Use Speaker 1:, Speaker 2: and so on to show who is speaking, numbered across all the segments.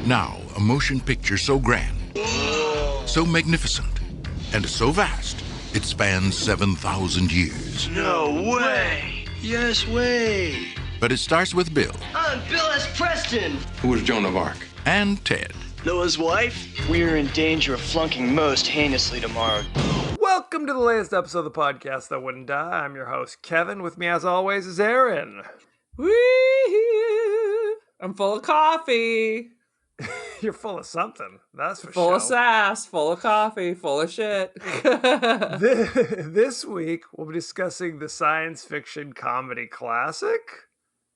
Speaker 1: Now, a motion picture so grand, so magnificent, and so vast, it spans 7,000 years.
Speaker 2: No way! Yes way!
Speaker 1: But it starts with Bill.
Speaker 2: I'm Bill S. Preston!
Speaker 3: Who was Joan of Arc?
Speaker 1: And Ted.
Speaker 2: Noah's wife? We're in danger of flunking most heinously tomorrow.
Speaker 4: Welcome to the latest episode of the podcast that wouldn't die. I'm your host, Kevin. With me, as always, is Aaron.
Speaker 5: Woo! I'm full of coffee.
Speaker 4: You're full of something. That's for
Speaker 5: Full
Speaker 4: sure.
Speaker 5: of sass, full of coffee, full of shit.
Speaker 4: This week, we'll be discussing the science fiction comedy classic,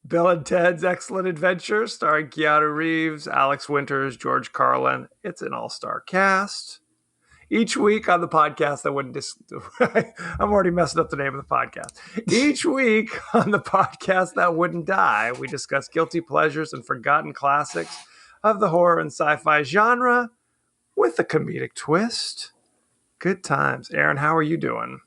Speaker 4: Bill and Ted's Excellent Adventure, starring Keanu Reeves, Alex Winters, George Carlin. It's an all-star cast. Each week on the podcast that wouldn't I'm already messing up the name of the podcast. Each week on the podcast that wouldn't die, we discuss guilty pleasures and forgotten classics of the horror and sci-fi genre with a comedic twist. Good times. Aaron, how are you doing?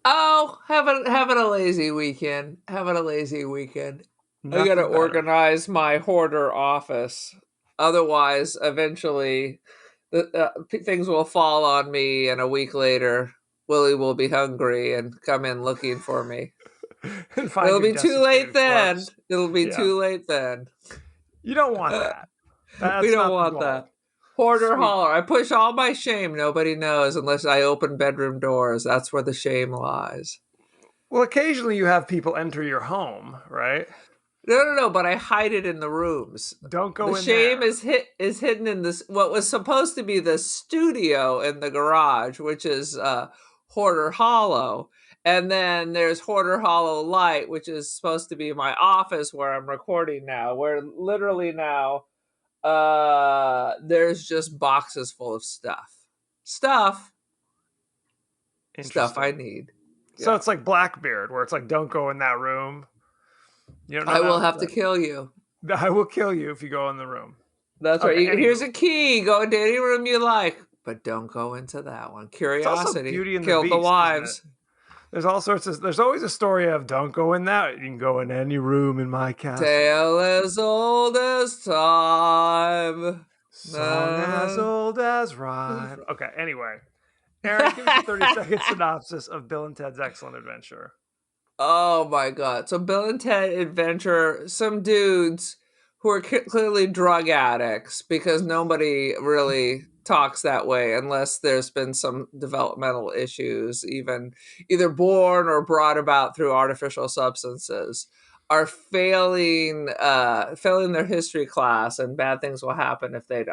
Speaker 5: Oh, having a lazy weekend. Having a lazy weekend.
Speaker 4: Nothing
Speaker 5: I gotta
Speaker 4: better.
Speaker 5: organize my hoarder office. Otherwise, eventually, things will fall on me, and a week later, Willie will be hungry and come in looking for me. It'll be too late then. It'll be too late then.
Speaker 4: You don't want that. That's
Speaker 5: We
Speaker 4: not
Speaker 5: don't
Speaker 4: the
Speaker 5: want
Speaker 4: goal.
Speaker 5: that. Hoarder
Speaker 4: Sweet.
Speaker 5: holler. I push all my shame. Nobody knows unless I open bedroom doors. That's where the shame lies.
Speaker 4: Well, occasionally you have people enter your home, right?
Speaker 5: No. But I hide it in the rooms.
Speaker 4: Don't go
Speaker 5: The
Speaker 4: in
Speaker 5: shame
Speaker 4: there.
Speaker 5: is hidden in this. What was supposed to be the studio in the garage, which is Hoarder Hollow, and then there's Hoarder Hollow Light, which is supposed to be my office where I'm recording now. Where literally now. There's just boxes full of stuff I need.
Speaker 4: So it's like Blackbeard, where it's like, don't go in that room. You don't know
Speaker 5: I will
Speaker 4: that?
Speaker 5: have to kill you.
Speaker 4: I will kill you if you go in the room.
Speaker 5: That's
Speaker 4: Okay,
Speaker 5: right.
Speaker 4: anyway.
Speaker 5: Here's a key. Go into any room you like, but don't go into that one.
Speaker 4: It's also
Speaker 5: Curiosity
Speaker 4: Beauty and the
Speaker 5: killed
Speaker 4: Beast,
Speaker 5: the
Speaker 4: isn't
Speaker 5: wives.
Speaker 4: it? There's all sorts of. There's always a story of don't go in that. You can go in any room in my castle.
Speaker 5: Tale as old as time.
Speaker 4: Song as old as rhyme. Okay. Anyway, Aaron, give us a 30-second synopsis of Bill and Ted's Excellent Adventure.
Speaker 5: Oh my God. So Bill and Ted Adventure, some dudes who are clearly drug addicts because nobody really talks that way unless there's been some developmental issues, either born or brought about through artificial substances, are failing their history class, and bad things will happen if they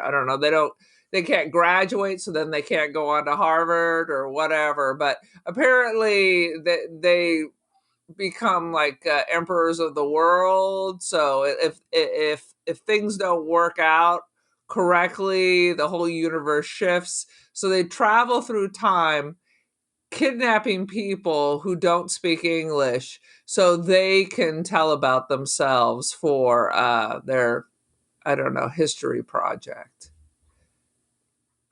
Speaker 5: can't graduate, so then they can't go on to Harvard or whatever. But apparently they become like emperors of the world. So if things don't work out correctly, the whole universe shifts. So they travel through time, kidnapping people who don't speak English so they can tell about themselves for their, history project.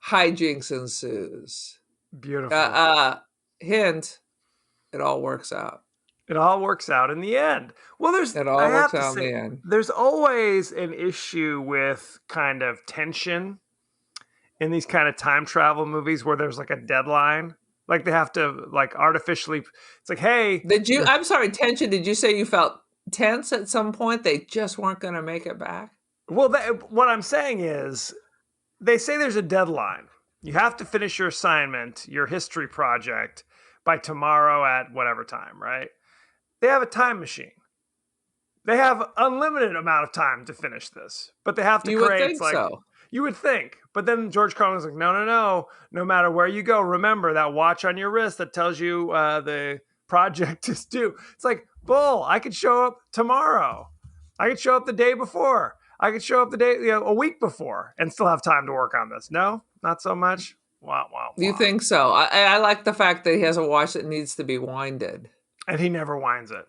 Speaker 5: Hijinks ensues.
Speaker 4: Beautiful.
Speaker 5: Hint, it all works out.
Speaker 4: It all works out in the end. Well,
Speaker 5: It all works out in the end.
Speaker 4: There's always an issue with kind of tension in these kind of time travel movies where there's like a deadline. Like they have to like artificially. It's like, hey,
Speaker 5: I'm sorry, tension. Did you say you felt tense at some point? They just weren't going to make it back.
Speaker 4: Well, what I'm saying is, they say there's a deadline. You have to finish your assignment, your history project, by tomorrow at whatever time, right? They have a time machine. They have unlimited amount of time to finish this, but they have to
Speaker 5: You would
Speaker 4: create.
Speaker 5: think
Speaker 4: like,
Speaker 5: so.
Speaker 4: You would think, but then George Carlin was like, no. No matter where you go, remember that watch on your wrist that tells you the project is due. It's like, bull. I could show up tomorrow. I could show up the day before. I could show up a week before and still have time to work on this. No, not so much. Wow.
Speaker 5: You think so? I like the fact that he has a watch that needs to be winded.
Speaker 4: And he never winds it.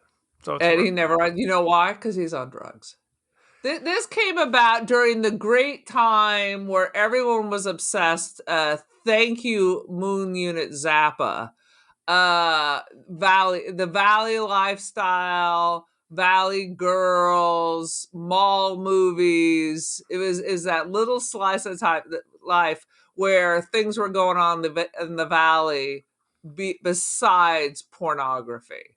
Speaker 5: He never, you know why? Because he's on drugs. This came about during the great time where everyone was obsessed. Thank you, Moon Unit Zappa. The Valley lifestyle, Valley Girls, mall movies. Is that little slice of life where things were going on in the valley besides pornography.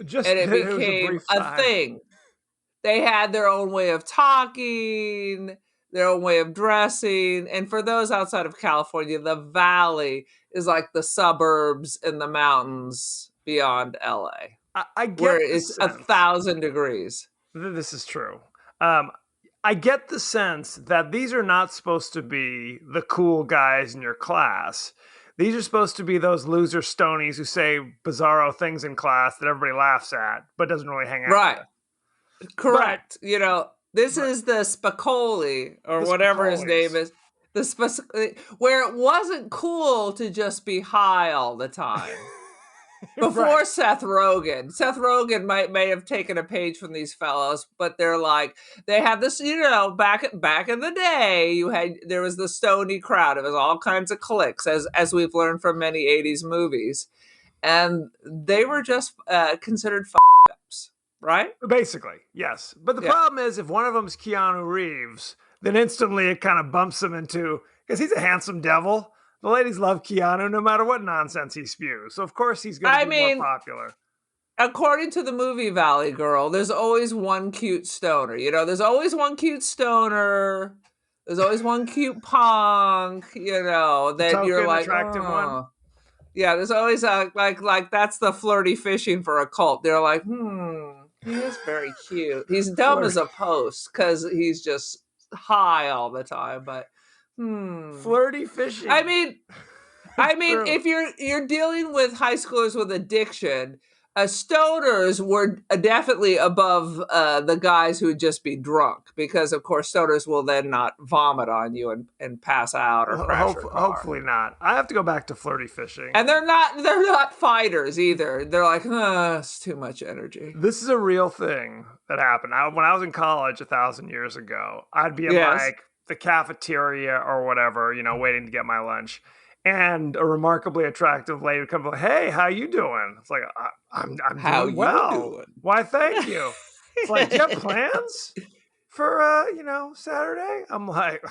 Speaker 4: Just
Speaker 5: And it
Speaker 4: it was a
Speaker 5: became
Speaker 4: brief
Speaker 5: a
Speaker 4: time.
Speaker 5: thing. They had their own way of talking, their own way of dressing. And for those outside of California, the valley is like the suburbs and the mountains beyond LA,
Speaker 4: I
Speaker 5: where
Speaker 4: get the
Speaker 5: it's
Speaker 4: sense
Speaker 5: 1,000 degrees.
Speaker 4: this is true. I get the sense that these are not supposed to be the cool guys in your class. These are supposed to be those loser stonies who say bizarro things in class that everybody laughs at, but doesn't really hang out
Speaker 5: Right.
Speaker 4: with.
Speaker 5: Correct. This
Speaker 4: Right.
Speaker 5: is the Spicoli or
Speaker 4: The
Speaker 5: whatever his name
Speaker 4: Spicolis.
Speaker 5: is. Where it wasn't cool to just be high all the time. Before
Speaker 4: Right.
Speaker 5: Seth Rogen. Seth Rogen may have taken a page from these fellows, but they have this, back in the day, there was the stony crowd. It was all kinds of cliques, as we've learned from many 80s movies. And they were just considered ups, right?
Speaker 4: Basically, yes. But the
Speaker 5: Yeah.
Speaker 4: problem is if one of them's Keanu Reeves, then instantly it kind of bumps him into, because he's a handsome devil. The ladies love Keanu no matter what nonsense he spews. So of course he's going to be more popular.
Speaker 5: According to the movie Valley Girl, there's always one cute stoner. There's always one cute stoner. There's always one cute punk, that
Speaker 4: Token,
Speaker 5: you're like,
Speaker 4: attractive one.
Speaker 5: oh. Yeah, there's always like that's the flirty fishing for a cult. They're like, he is very cute. He's dumb as a post because he's just high all the time, but
Speaker 4: Flirty fishing.
Speaker 5: I mean, if you're dealing with high schoolers with addiction, stoners were definitely above the guys who would just be drunk, because of course stoners will then not vomit on you and pass out or crash your car.
Speaker 4: Hopefully not. I have to go back to flirty fishing.
Speaker 5: And they're not fighters either. They're like, it's too much energy.
Speaker 4: This is a real thing that happened. When I was in college 1,000 years ago, I'd be in like the cafeteria or whatever, waiting to get my lunch. And a remarkably attractive lady would come like, "Hey, how you doing?" It's like, I'm doing well. Doing? Why, thank you. It's like, do you have plans for Saturday? I'm like,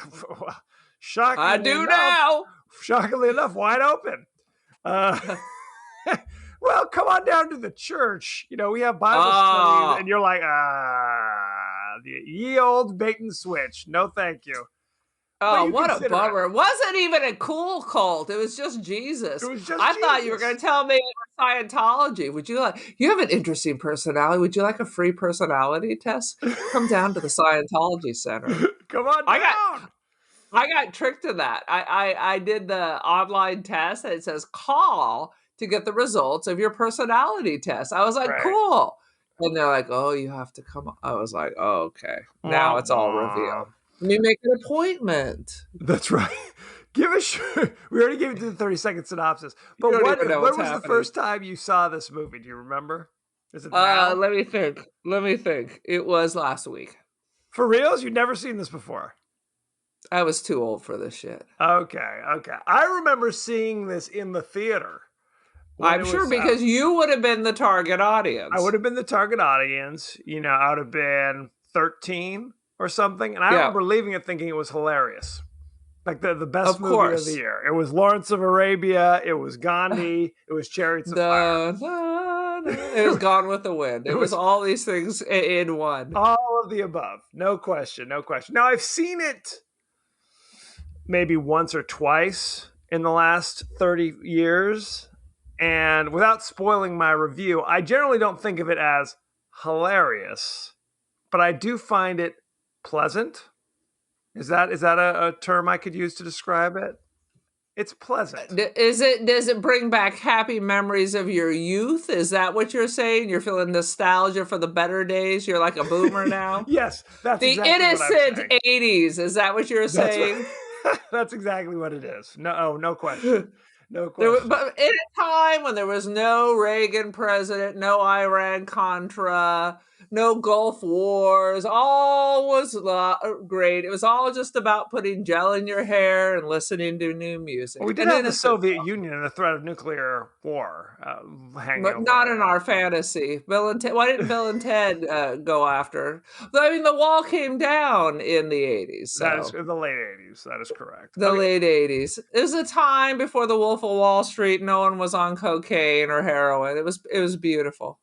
Speaker 4: shockingly
Speaker 5: I do now.
Speaker 4: Shockingly enough, wide open. Well, come on down to the church. We have Bible studies, and you're like, the ye old bait and switch. No, thank you.
Speaker 5: Oh, what a bummer. It wasn't even a cool cult. It was just Jesus. I thought you were going to tell me Scientology. You have an interesting personality. Would you like a free personality test? Come down to the Scientology Center.
Speaker 4: Come on down.
Speaker 5: I got tricked to that. I did the online test, and it says call to get the results of your personality test. I was like, cool. And they're like, oh, you have to come. I was like, oh, okay. Now it's all revealed. Let me make an appointment.
Speaker 4: That's right. We already gave you the 30-second synopsis. But when was the first time you saw this movie? Do you remember? Is it now?
Speaker 5: Let me think. It was last week.
Speaker 4: For reals? You've never seen this before?
Speaker 5: I was too old for this shit.
Speaker 4: Okay. I remember seeing this in the theater.
Speaker 5: I'm sure because you would have been the target audience.
Speaker 4: I would have been the target audience. I would have been 13 or something. And I remember leaving it thinking it was hilarious. Like the best movie of the year. It was Lawrence of Arabia. It was Gandhi. It was Chariots of Fire.
Speaker 5: It was Gone with the Wind. It was all these things in one.
Speaker 4: All of the above. No question. Now, I've seen it maybe once or twice in the last 30 years. And without spoiling my review, I generally don't think of it as hilarious, but I do find it pleasant. Is that a term I could use to describe it? It's pleasant.
Speaker 5: Does it bring back happy memories of your youth? Is that what you're saying? You're feeling nostalgia for the better days? You're like a boomer now?
Speaker 4: Yes, that's
Speaker 5: the
Speaker 4: exactly
Speaker 5: innocent
Speaker 4: what I'm saying.
Speaker 5: 80s. Is that what you're saying?
Speaker 4: That's exactly what it is. No question. No question.
Speaker 5: But in a time when there was no Reagan president, no Iran Contra, no Gulf Wars. All was great. It was all just about putting gel in your hair and listening to new music.
Speaker 4: Well, we did
Speaker 5: and
Speaker 4: have the
Speaker 5: innocent
Speaker 4: Soviet
Speaker 5: songs,
Speaker 4: Union and the threat of nuclear war hanging
Speaker 5: but
Speaker 4: over
Speaker 5: not
Speaker 4: our
Speaker 5: in
Speaker 4: head.
Speaker 5: our fantasy. Bill and Ted. Why didn't Bill and Ted go after? I mean, the wall came down in the 80s. So.
Speaker 4: That is the late 80s. That is correct.
Speaker 5: The late 80s. It was a time before the Wolf of Wall Street. No one was on cocaine or heroin. It was beautiful.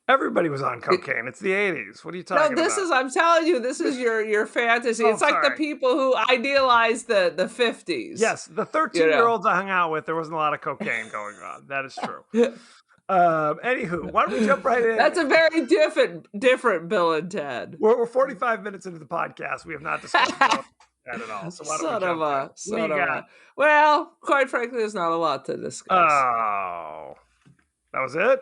Speaker 4: Everybody was on cocaine. It's the 80s. What are you talking about?
Speaker 5: No, this is, I'm telling you, this is your fantasy.
Speaker 4: Oh,
Speaker 5: it's like the
Speaker 4: sorry.
Speaker 5: people who idealize the 50s.
Speaker 4: Yes, the 13-year-olds I hung out with, there wasn't a lot of cocaine going on. That is true. Anywho, why don't we jump right in?
Speaker 5: That's a very different Bill and Ted.
Speaker 4: We're 45 minutes into the podcast. We have not discussed Bill and Ted at all. So why don't we jump in?
Speaker 5: Son of a. Well, quite frankly, there's not a lot to discuss.
Speaker 4: Oh. That was it?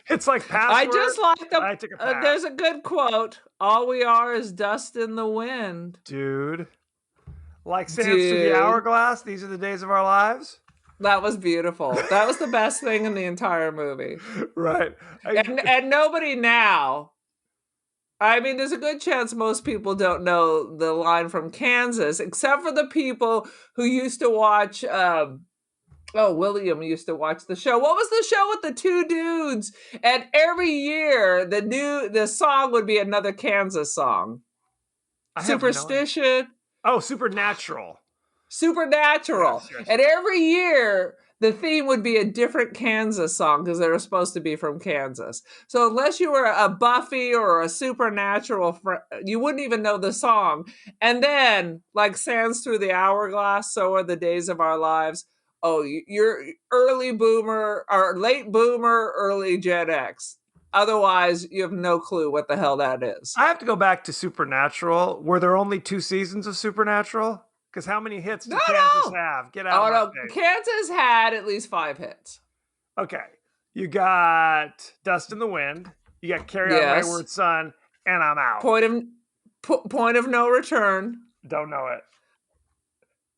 Speaker 4: It's like password.
Speaker 5: I just like
Speaker 4: I took a pass.
Speaker 5: there's a good quote. All we are is dust in the wind.
Speaker 4: Dude. Like sands through the hourglass. These are the days of our lives.
Speaker 5: That was beautiful. That was the best thing in the entire movie.
Speaker 4: Right.
Speaker 5: And nobody now. I mean, there's a good chance most people don't know the line from Kansas, except for the people who used to watch. William used to watch the show. What was the show with the two dudes? And every year, the song would be another Kansas song. Superstition.
Speaker 4: Supernatural.
Speaker 5: Supernatural.
Speaker 4: Yes.
Speaker 5: And every year, the theme would be a different Kansas song because they were supposed to be from Kansas. So unless you were a Buffy or a Supernatural, you wouldn't even know the song. And then, like Sands Through the Hourglass, So Are the Days of Our Lives. Oh, you're early boomer or late boomer, early Gen X. Otherwise, you have no clue what the hell that is.
Speaker 4: I have to go back to Supernatural. Were there only 2 seasons of Supernatural? Because how many hits did Kansas have? Get out of my face.
Speaker 5: Kansas had at least 5 hits.
Speaker 4: Okay. You got Dust in the Wind. You got Carry On Wayward Son. And I'm out.
Speaker 5: Point of No Return.
Speaker 4: Don't know it.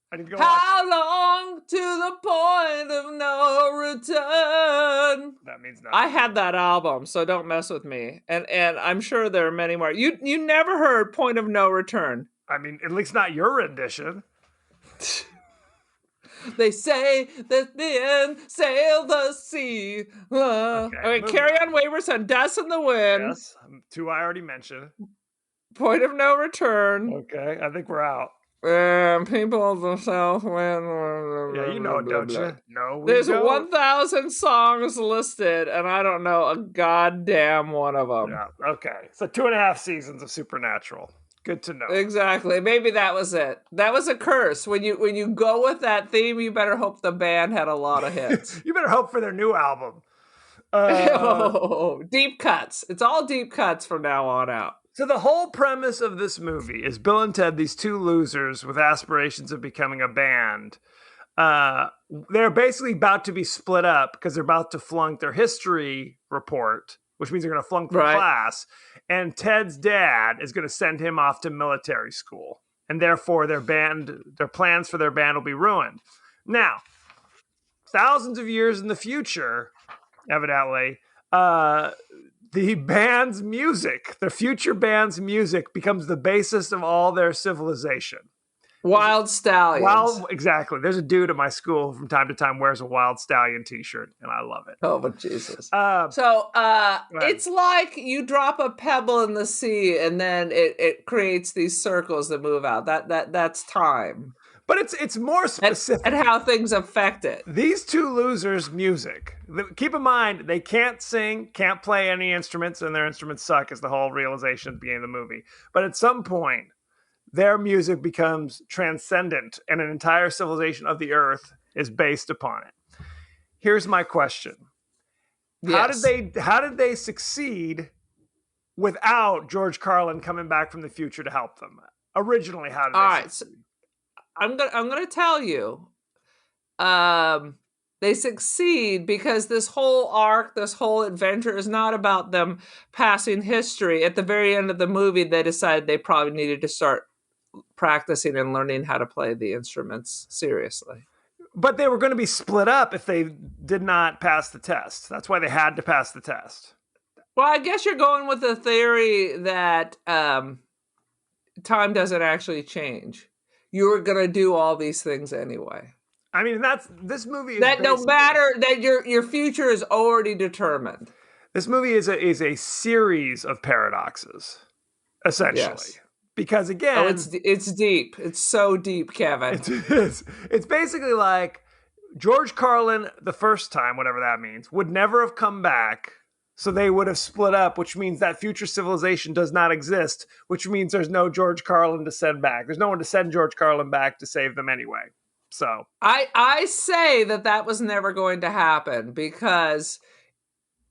Speaker 4: I need to go
Speaker 5: How long to the point of no return?
Speaker 4: That means nothing.
Speaker 5: I had that album, so don't mess with me. And I'm sure there are many more. You never heard Point of No Return.
Speaker 4: I mean, at least not your rendition.
Speaker 5: They say that the end sail the sea. Okay, Carry On Wayward Son, Dust in the Wind.
Speaker 4: Yes, 2 I already mentioned.
Speaker 5: Point of No Return.
Speaker 4: Okay, I think we're out.
Speaker 5: People of the Southwind.
Speaker 4: Yeah, you know it, don't you? No,
Speaker 5: There's 1,000 songs listed, and I don't know a goddamn one of them.
Speaker 4: Yeah, okay. So 2.5 seasons of Supernatural. Good to know.
Speaker 5: Exactly. Maybe that was it. That was a curse. When you go with that theme, you better hope the band had a lot of hits.
Speaker 4: You better hope for their new album.
Speaker 5: Deep cuts. It's all deep cuts from now on out.
Speaker 4: So the whole premise of this movie is Bill and Ted, these 2 losers with aspirations of becoming a band. They're basically about to be split up because they're about to flunk their history report, which means they're going to flunk from class. And Ted's dad is going to send him off to military school. And therefore their plans for their band will be ruined. Now, thousands of years in the future, evidently, the band's music, the future band's music, becomes the basis of all their civilization.
Speaker 5: Wild Stallions.
Speaker 4: Exactly. There's a dude at my school from time to time wears a Wild Stallion t-shirt, and I love it.
Speaker 5: Oh, but Jesus. It's like you drop a pebble in the sea, and then it creates these circles that move out. That's time.
Speaker 4: But it's more specific.
Speaker 5: And how things affect it.
Speaker 4: These 2 losers' music. Keep in mind, they can't sing, can't play any instruments, and their instruments suck is the whole realization at the beginning of the movie. But at some point, their music becomes transcendent, and an entire civilization of the earth is based upon it. Here's my question.
Speaker 5: Yes.
Speaker 4: How did they succeed without George Carlin coming back from the future to help them? Originally, how did they succeed?
Speaker 5: So I'm gonna tell you. They succeed because this whole arc, this whole adventure is not about them passing history. At the very end of the movie, they decided they probably needed to start practicing and learning how to play the instruments seriously.
Speaker 4: But they were going to be split up if they did not pass the test. That's why they had to pass the test.
Speaker 5: Well, I guess you're going with the theory that time doesn't actually change. You were going to do all these things anyway.
Speaker 4: I mean, this movie is
Speaker 5: that no matter that your future is already determined.
Speaker 4: This movie is a series of paradoxes, essentially.
Speaker 5: Yes.
Speaker 4: Because again,
Speaker 5: it's deep. It's so deep, Kevin.
Speaker 4: It's basically like George Carlin, the first time, whatever that means, would never have come back. So they would have split up, which means that future civilization does not exist, which means there's no George Carlin to send back. There's no one to send George Carlin back to save them anyway. So
Speaker 5: I say that was never going to happen because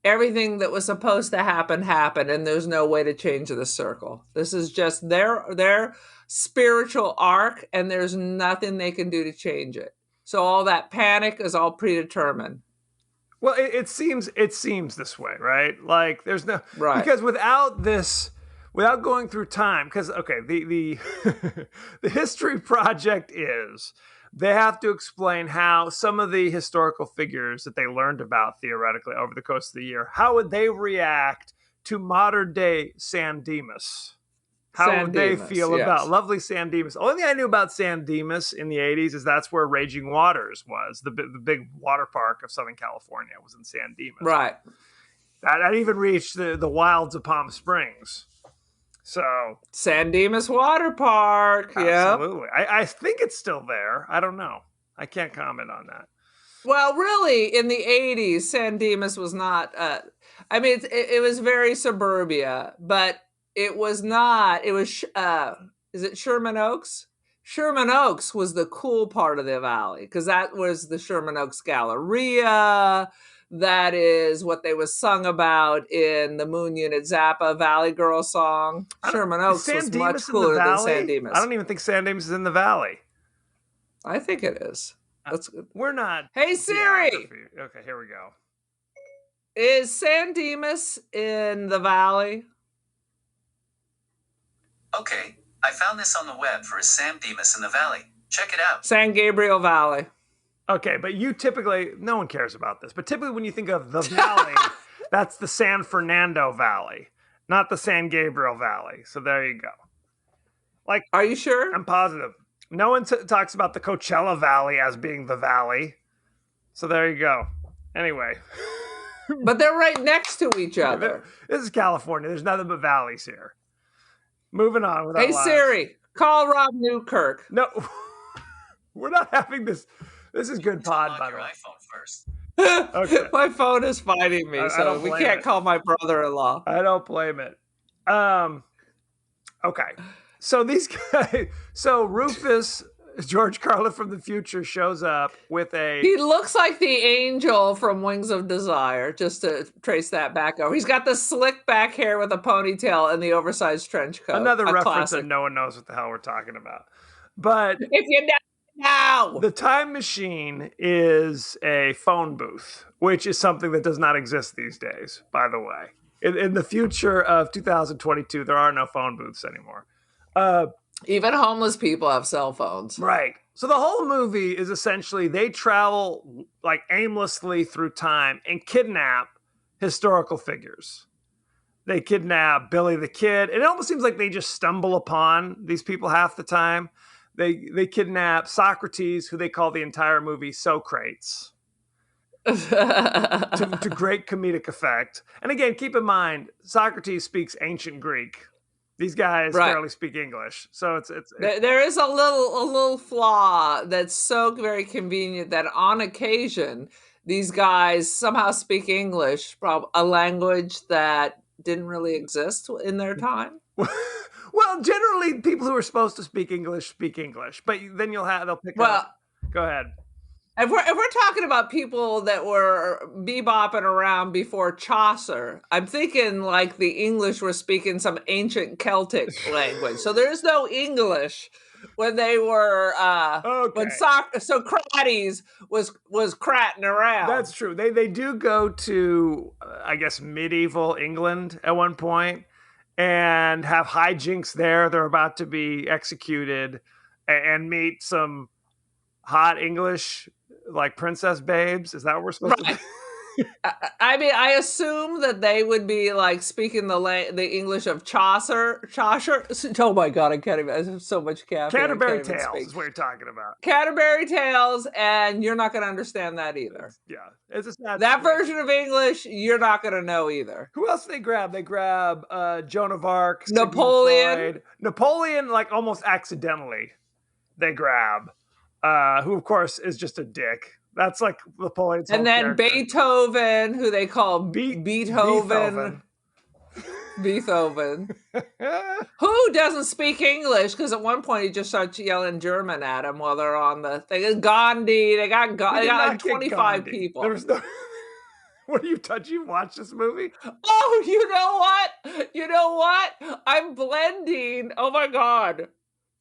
Speaker 5: everything that was supposed to happen happened, and there's no way to change the circle. This is just their spiritual arc, and there's nothing they can do to change it. So all that panic is all predetermined.
Speaker 4: Well, it seems this way, right? Like there's no
Speaker 5: right
Speaker 4: because without going through time, because okay, the the history project is they have to explain how some of the historical figures that they learned about theoretically over the course of the year, how would they react to modern day San Dimas? How would they feel about lovely San Dimas? The only thing I knew about San Dimas in the 80s is that's where Raging Waters was. The big water park of Southern California was in San Dimas.
Speaker 5: Right.
Speaker 4: That even reached the wilds of Palm Springs. So
Speaker 5: San Dimas Water Park.
Speaker 4: Absolutely. Yep. I think it's still there. I don't know. I can't comment on that.
Speaker 5: Well, really, in the 80s, San Dimas was not... I mean, it was very suburbia, but... It was not. It was, is it Sherman Oaks? Sherman Oaks was the cool part of the valley because that was the Sherman Oaks Galleria. That is what they was sung about in the Moon Unit Zappa Valley Girl song. Sherman Oaks was much cooler than San Dimas.
Speaker 4: I don't even think San Dimas is in the valley.
Speaker 5: I think it is.
Speaker 4: We're not.
Speaker 5: Hey, Siri.
Speaker 4: Okay, here we go.
Speaker 5: Is San Dimas in the valley?
Speaker 3: Okay, I found this on the web for a San Dimas in the valley. Check it out.
Speaker 5: San Gabriel Valley.
Speaker 4: Okay, but you typically, no one cares about this, but typically when you think of the valley, that's the San Fernando Valley, not the San Gabriel Valley. So there you go. Like,
Speaker 5: are you sure?
Speaker 4: I'm positive. No one talks about the Coachella Valley as being the valley. So there you go. Anyway.
Speaker 5: But they're right next to each other.
Speaker 4: This is California. There's nothing but valleys here. Moving on.
Speaker 5: Hey, Siri, call Rob Newkirk.
Speaker 4: No, we're not having this. This is good pod, by the way.
Speaker 3: iPhone first.
Speaker 5: Okay. My phone is fighting me, so we can't call my brother-in-law.
Speaker 4: I don't blame it. Okay. So these guys, Rufus, George Carlin from the future, shows up with
Speaker 5: He looks like the angel from Wings of Desire, just to trace that back over. He's got the slick back hair with a ponytail and the oversized trench coat.
Speaker 4: Another reference that no one knows what the hell we're talking about. But
Speaker 5: if you know,
Speaker 4: the time machine is a phone booth, which is something that does not exist these days, by the way. In the future of 2022, there are no phone booths anymore.
Speaker 5: Even homeless people have cell phones.
Speaker 4: Right. So the whole movie is essentially they travel like aimlessly through time and kidnap historical figures. They kidnap Billy the Kid. It almost seems like they just stumble upon these people half the time. They kidnap Socrates, who they call the entire movie Socrates. to great comedic effect. And again, keep in mind, Socrates speaks ancient Greek. These guys barely speak English, so it's
Speaker 5: there is a little flaw that's so very convenient that on occasion these guys somehow speak English, a language that didn't really exist in their time.
Speaker 4: Well, generally, people who are supposed to speak English, but then they'll pick up. Go ahead.
Speaker 5: If we're talking about people that were bebopping around before Chaucer, I'm thinking like the English were speaking some ancient Celtic language. So there's no English when they were when Socrates was cratting around.
Speaker 4: That's true. They do go to I guess medieval England at one point and have hijinks there. They're about to be executed and meet some hot English like princess babes. Is that what we're supposed to do?
Speaker 5: I mean, I assume that they would be like speaking the English of Chaucer. Oh my god, I can't even. I have so much caffeine.
Speaker 4: Canterbury
Speaker 5: I can't even
Speaker 4: Tales
Speaker 5: speak.
Speaker 4: is what you're talking about.
Speaker 5: Canterbury Tales, and you're not going to understand that either.
Speaker 4: Yeah, it's a sad
Speaker 5: That
Speaker 4: situation.
Speaker 5: version of English, you're not going to know either.
Speaker 4: Who else do they grab? They grab Joan of Arc, Sigmund
Speaker 5: Napoleon.
Speaker 4: Freud. Napoleon, like almost accidentally, they grab. Who, of course, is just a dick. That's like Napoleon's whole
Speaker 5: And then
Speaker 4: character.
Speaker 5: Beethoven, who they call
Speaker 4: Beethoven.
Speaker 5: Beethoven. Who doesn't speak English? Because at one point he just starts yelling German at him while they're on the thing. Gandhi. They got like 25 people.
Speaker 4: There's no. What are you touching? You watch this movie?
Speaker 5: Oh, you know what? You know what? I'm blending. Oh my god.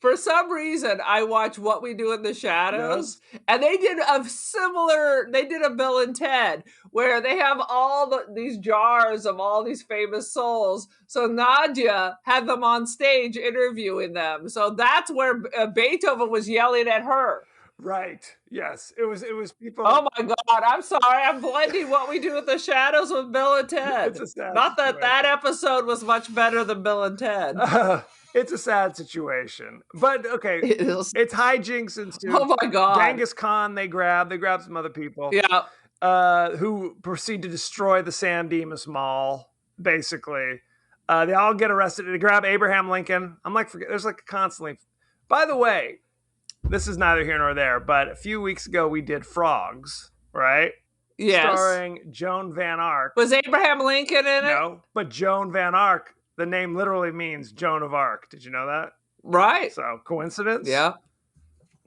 Speaker 5: For some reason, I watch What We Do in the Shadows, and they did a Bill and Ted, where they have all these jars of all these famous souls. So Nadia had them on stage interviewing them. So that's where Beethoven was yelling at her.
Speaker 4: Right. Yes. It was people.
Speaker 5: Oh my god, I'm sorry. I'm blending What We Do in the Shadows with Bill and Ted.
Speaker 4: It's a sad
Speaker 5: Not that
Speaker 4: situation.
Speaker 5: that episode was much better than Bill and Ted.
Speaker 4: It's a sad situation. But okay, it's hijinks ensued.
Speaker 5: Oh my god.
Speaker 4: Genghis Khan they grab some other people.
Speaker 5: Yeah.
Speaker 4: Who proceed to destroy the San Dimas Mall, basically. They all get arrested. They grab Abraham Lincoln. I'm like, there's like constantly. By the way, this is neither here nor there, but a few weeks ago we did Frogs, right?
Speaker 5: Yes.
Speaker 4: Starring Joan Van Ark.
Speaker 5: Was Abraham Lincoln in it?
Speaker 4: No, but Joan Van Ark, the name literally means Joan of Arc. Did you know that?
Speaker 5: Right.
Speaker 4: So, coincidence?
Speaker 5: Yeah.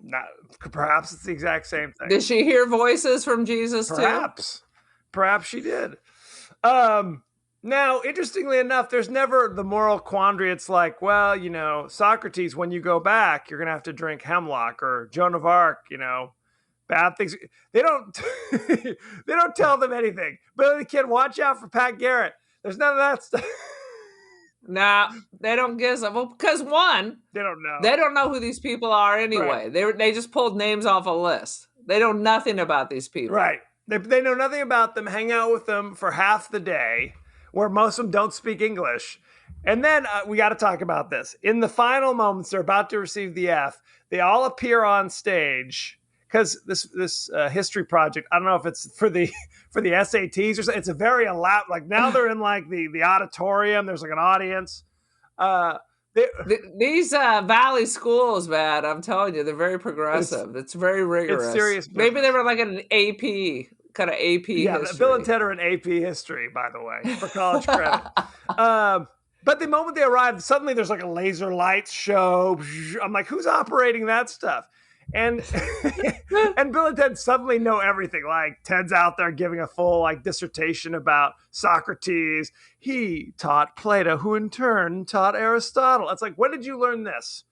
Speaker 4: Not, perhaps it's the exact same thing.
Speaker 5: Did she hear voices from Jesus
Speaker 4: Perhaps.
Speaker 5: too?
Speaker 4: Perhaps she did. Now, interestingly enough, there's never the moral quandary. It's like, well, you know, Socrates, when you go back, you're going to have to drink hemlock, or Joan of Arc, you know, bad things. They don't they don't tell them anything. Billy the Kid, watch out for Pat Garrett. There's none of that stuff.
Speaker 5: Nah, they don't give them. Well, because one,
Speaker 4: they don't know.
Speaker 5: They don't know who these people are anyway. Right. They just pulled names off a list. They know nothing about these people.
Speaker 4: Right. They know nothing about them, hang out with them for half the day, where most of them don't speak English. And then we got to talk about this. In the final moments, they're about to receive the F. They all appear on stage because this history project, I don't know if it's for the SATs or something. It's a very elaborate, like now they're in like the auditorium. There's like an audience.
Speaker 5: These Valley schools, man, I'm telling you, they're very progressive. It's very rigorous.
Speaker 4: It's serious.
Speaker 5: Maybe they were like an AP, kind of AP history.
Speaker 4: Bill and Ted are in AP history, by the way, for college credit. But the moment they arrive, suddenly there's like a laser lights show. I'm like, who's operating that stuff? And and Bill and Ted suddenly know everything. Like Ted's out there giving a full like dissertation about Socrates. He taught Plato, who in turn taught Aristotle. It's like, when did you learn this?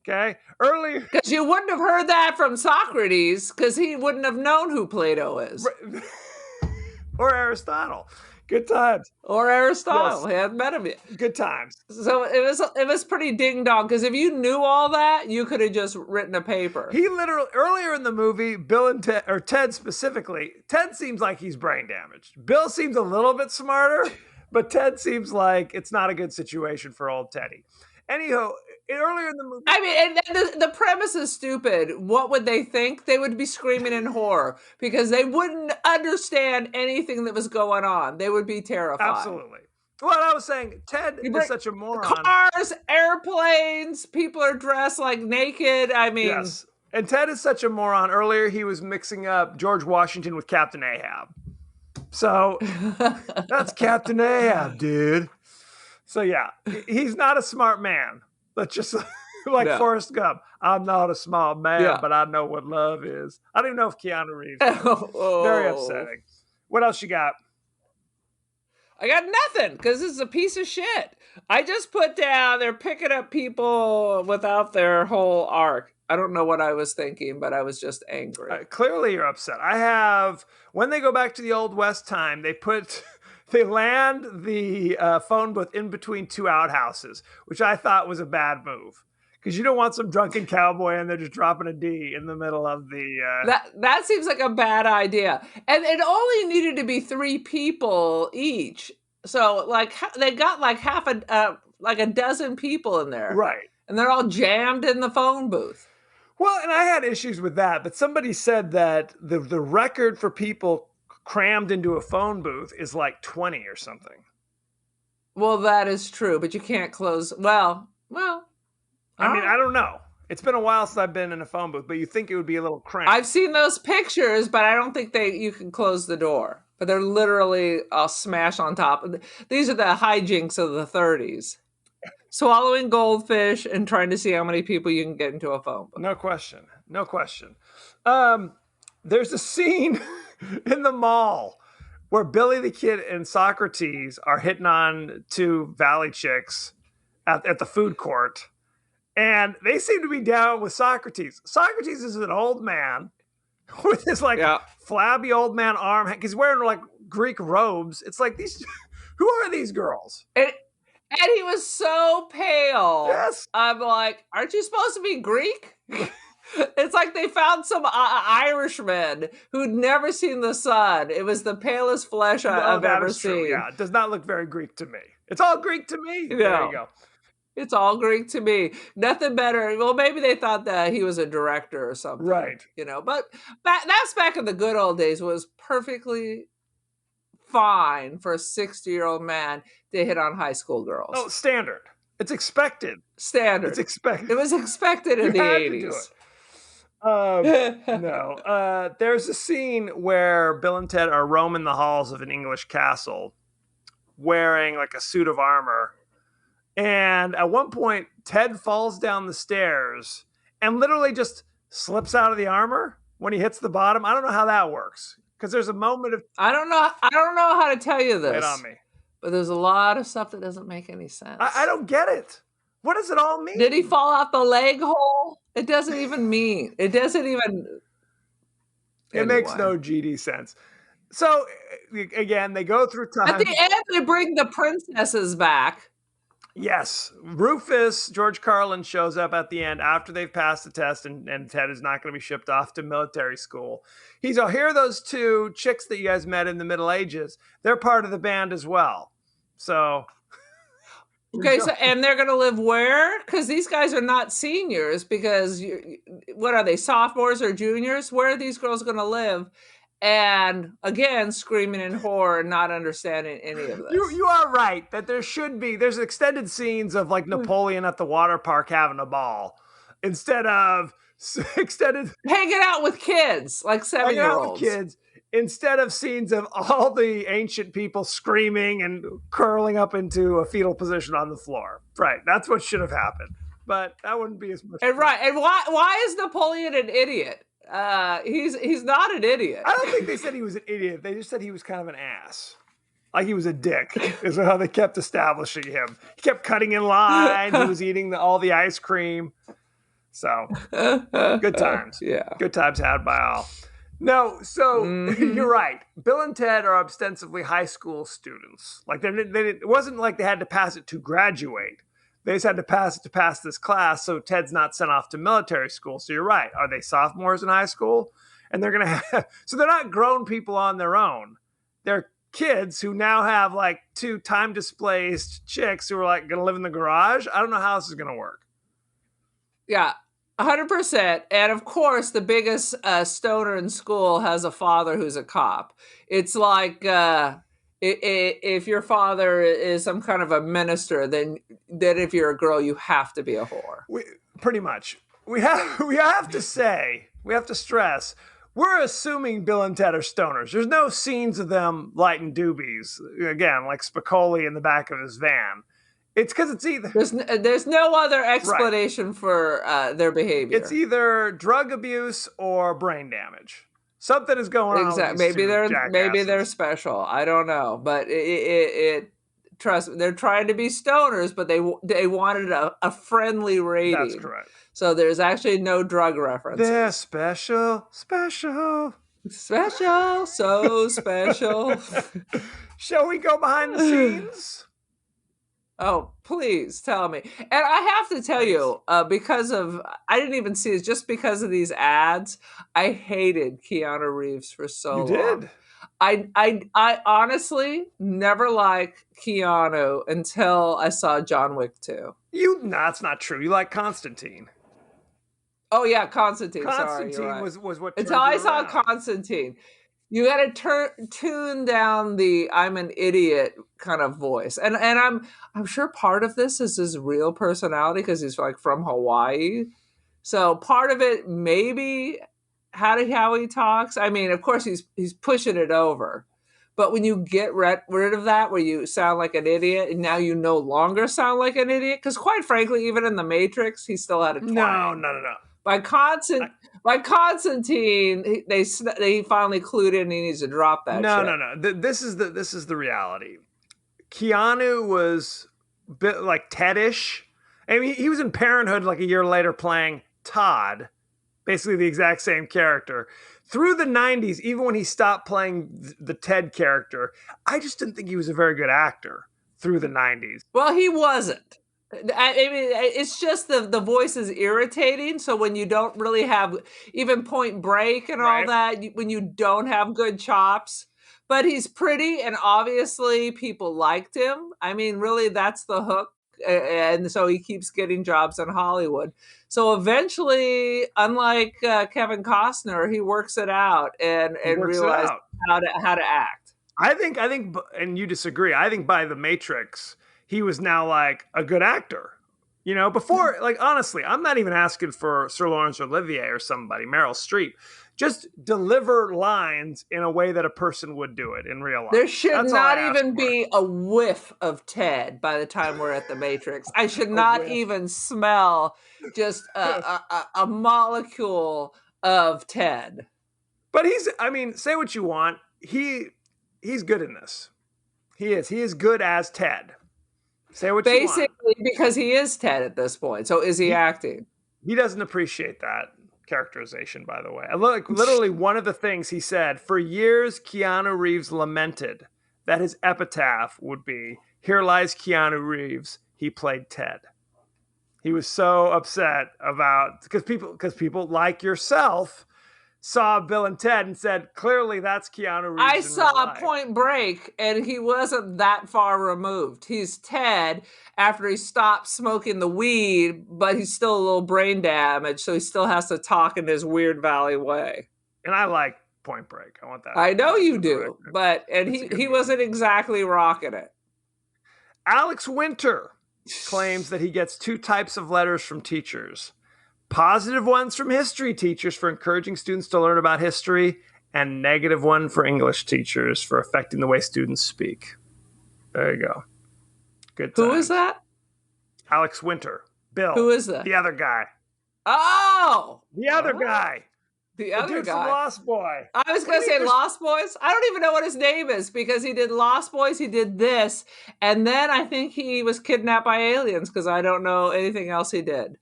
Speaker 4: Okay, earlier,
Speaker 5: because you wouldn't have heard that from Socrates, because he wouldn't have known who Plato is,
Speaker 4: or Aristotle. Good times.
Speaker 5: Or Aristotle. Yes. He hadn't met him yet.
Speaker 4: Good times.
Speaker 5: So it was pretty ding dong, because if you knew all that, you could have just written a paper.
Speaker 4: He literally, earlier in the movie, Bill and Ted, or Ted specifically, Ted seems like he's brain damaged. Bill seems a little bit smarter, but Ted seems like it's not a good situation for old Teddy. Anyhow, earlier in the movie,
Speaker 5: I mean, and the premise is stupid. What would they think? They would be screaming in horror because they wouldn't understand anything that was going on. They would be terrified.
Speaker 4: Absolutely. Well, I was saying, Ted is such a moron.
Speaker 5: Cars, airplanes, people are dressed like naked. I mean,
Speaker 4: yes. And Ted is such a moron. Earlier, he was mixing up George Washington with Captain Ahab. So that's Captain Ahab, dude. So yeah, he's not a smart man. Let's just like Forrest Gump. I'm not a smart man, but I know what love is. I don't even know if Keanu Reeves. Very upsetting. What else you got?
Speaker 5: I got nothing, because this is a piece of shit. I just put down they're picking up people without their whole arc. I don't know what I was thinking, but I was just angry.
Speaker 4: Clearly you're upset. I have, when they go back to the Old West time, they land the phone booth in between two outhouses, which I thought was a bad move. Because you don't want some drunken cowboy and they're just dropping a D in the middle of the.
Speaker 5: That seems like a bad idea. And it only needed to be 3 people each. So like they got like like a dozen people in there.
Speaker 4: Right.
Speaker 5: And they're all jammed in the phone booth.
Speaker 4: Well, and I had issues with that, but somebody said that the record for people crammed into a phone booth is like 20 or something.
Speaker 5: Well, that is true, but you can't close. Well.
Speaker 4: I mean, I don't know. It's been a while since I've been in a phone booth, but you think it would be a little cramped.
Speaker 5: I've seen those pictures, but I don't think you can close the door. But they're literally all smashed on top. These are the hijinks of the 30s. Swallowing goldfish and trying to see how many people you can get into a phone booth.
Speaker 4: No question. No question. There's a scene in the mall where Billy the Kid and Socrates are hitting on 2 Valley chicks at the food court. And they seem to be down with Socrates. Socrates is an old man with his flabby old man arm. He's wearing like Greek robes. It's like who are these girls?
Speaker 5: And he was so pale.
Speaker 4: Yes.
Speaker 5: I'm like, aren't you supposed to be Greek? It's like they found some Irishman who'd never seen the sun. It was the palest flesh I've ever seen.
Speaker 4: True. Yeah, it does not look very Greek to me. It's all Greek to me.
Speaker 5: Yeah.
Speaker 4: There you go.
Speaker 5: It's all Greek to me. Nothing better. Well, maybe they thought that he was a director or something.
Speaker 4: Right.
Speaker 5: But that's back in the good old days. Was perfectly fine for a 60-year-old man to hit on high school girls.
Speaker 4: Oh, standard. It's expected.
Speaker 5: Standard.
Speaker 4: It's expected.
Speaker 5: It was expected in the 80s.
Speaker 4: No. There's a scene where Bill and Ted are roaming the halls of an English castle wearing like a suit of armor. And at one point, Ted falls down the stairs and literally just slips out of the armor when he hits the bottom. I don't know how that works because there's a moment of.
Speaker 5: I don't know how to tell you this.
Speaker 4: Wait on me.
Speaker 5: But there's a lot of stuff that doesn't make any sense.
Speaker 4: I don't get it. What does it all mean?
Speaker 5: Did he fall out the leg hole? It doesn't even mean. It doesn't even.
Speaker 4: It makes no GD sense. So again, they go through time.
Speaker 5: At the end, they bring the princesses back.
Speaker 4: Yes. Rufus, George Carlin, shows up at the end after they've passed the test, and Ted is not going to be shipped off to military school. He's, here are those 2 chicks that you guys met in the Middle Ages. They're part of the band as well. So.
Speaker 5: Okay, and they're going to live where? Because these guys are not seniors, because what are they, sophomores or juniors? Where are these girls going to live? And again, screaming in horror, not understanding any of this.
Speaker 4: You are right that there's extended scenes of like Napoleon at the water park having a ball instead of extended
Speaker 5: hanging out with kids, like 7-year-olds.
Speaker 4: Kids instead of scenes of all the ancient people screaming and curling up into a fetal position on the floor. Right, that's what should have happened, but that wouldn't be as much.
Speaker 5: And right, and why is Napoleon an idiot? He's not an idiot.
Speaker 4: I don't think they said he was an idiot. They just said he was kind of an ass. Like he was a dick, is how they kept establishing him. He kept cutting in line. He was eating all the ice cream. So, good times.
Speaker 5: Yeah.
Speaker 4: Good times had by all. No, so you're right. Bill and Ted are ostensibly high school students. Like it wasn't like they had to pass it to graduate. They just had to pass it to pass this class, so Ted's not sent off to military school. So you're right. Are they sophomores in high school? And they're going to have... So they're not grown people on their own. They're kids who now have like 2 time-displaced chicks who are like going to live in the garage. I don't know how this is going to work.
Speaker 5: Yeah, 100%. And of course, the biggest stoner in school has a father who's a cop. It's like... if your father is some kind of a minister, then if you're a girl, you have to be a whore.
Speaker 4: Pretty much. We have to stress, we're assuming Bill and Ted are stoners. There's no scenes of them lighting doobies, again, like Spicoli in the back of his van. It's because it's either...
Speaker 5: There's no other explanation for their behavior.
Speaker 4: It's either drug abuse or brain damage. Something is going on.
Speaker 5: Exactly. Maybe they're special. I don't know, but trust me, they're trying to be stoners, but they wanted a friendly rating.
Speaker 4: That's correct.
Speaker 5: So there's actually no drug reference.
Speaker 4: They're special, so
Speaker 5: special.
Speaker 4: Shall we go behind the scenes?
Speaker 5: Oh, please tell me. And I have to tell
Speaker 4: Please.
Speaker 5: you, because of I didn't even see it just because of these ads. I hated Keanu Reeves for so
Speaker 4: You
Speaker 5: long.
Speaker 4: did?
Speaker 5: I honestly never liked Keanu until I saw John Wick 2.
Speaker 4: No, that's not true. You like Constantine.
Speaker 5: Oh yeah, Constantine. Sorry, you're
Speaker 4: Constantine
Speaker 5: right.
Speaker 4: was what
Speaker 5: Until
Speaker 4: turned you
Speaker 5: I saw
Speaker 4: around.
Speaker 5: Constantine, you got to tune down the "I'm an idiot" kind of voice, and I'm sure part of this is his real personality because he's like from Hawaii, so part of it maybe how he talks. I mean, of course he's pushing it over, but when you get rid of that, where you sound like an idiot, and now you no longer sound like an idiot, because quite frankly, even in the Matrix, he still had a
Speaker 4: No,
Speaker 5: twang.
Speaker 4: no, no, no.
Speaker 5: By Constantine, they finally clued in. He needs to drop that
Speaker 4: No,
Speaker 5: shit.
Speaker 4: no, no. This is the reality. Keanu was a bit like Ted-ish. I mean, he was in Parenthood like a year later playing Todd, basically the exact same character. Through the 90s, even when he stopped playing the Ted character, I just didn't think he was a very good actor through the 90s.
Speaker 5: Well, he wasn't. I mean, it's just the voice is irritating. So when you don't really have even Point Break and all
Speaker 4: Right.
Speaker 5: that, when you don't have good chops, but he's pretty and obviously people liked him. I mean, really, that's the hook. And so he keeps getting jobs in Hollywood. So eventually, unlike Kevin Costner, he works it out and
Speaker 4: He works it
Speaker 5: realizes
Speaker 4: out.
Speaker 5: how to act.
Speaker 4: I think, and you disagree. I think by The Matrix, he was now like a good actor. You know, before, like, honestly, I'm not even asking for Sir Laurence Olivier or somebody, Meryl Streep. Just deliver lines in a way that a person would do it in real life.
Speaker 5: There should
Speaker 4: That's all
Speaker 5: not
Speaker 4: I ask
Speaker 5: even
Speaker 4: for.
Speaker 5: be a whiff of Ted by the time we're at the Matrix. I should not
Speaker 4: whiff.
Speaker 5: even smell just a molecule of Ted.
Speaker 4: But I mean, say what you want. He's good in this. He is. He is good as Ted. Say what you want.
Speaker 5: Basically, because he is Ted at this point. So is he acting?
Speaker 4: He doesn't appreciate that characterization, by the way. Look, literally one of the things he said, for years, Keanu Reeves lamented that his epitaph would be, "Here lies Keanu Reeves. He played Ted." He was so upset about, because people like yourself saw Bill and Ted and said, clearly that's Keanu Reeves.
Speaker 5: I
Speaker 4: in
Speaker 5: saw
Speaker 4: real life.
Speaker 5: Point Break, and he wasn't that far removed. He's Ted after he stopped smoking the weed, but he's still a little brain damaged, so he still has to talk in his weird valley way.
Speaker 4: And I like Point Break. I want that.
Speaker 5: I know you do,
Speaker 4: record.
Speaker 5: but he wasn't exactly rocking it.
Speaker 4: Alex Winter claims that he gets two types of letters from teachers. Positive ones from history teachers for encouraging students to learn about history, and negative one for English teachers for affecting the way students speak. There you go. Good times.
Speaker 5: Who is that?
Speaker 4: Alex Winter. Bill.
Speaker 5: Who is that?
Speaker 4: The other guy.
Speaker 5: Oh!
Speaker 4: The other guy.
Speaker 5: The
Speaker 4: The
Speaker 5: other
Speaker 4: dude from
Speaker 5: guy.
Speaker 4: Lost Boy.
Speaker 5: I was going to say Lost Boys. I don't even know what his name is because he did Lost Boys, he did this, and then I think he was kidnapped by aliens because I don't know anything else he did.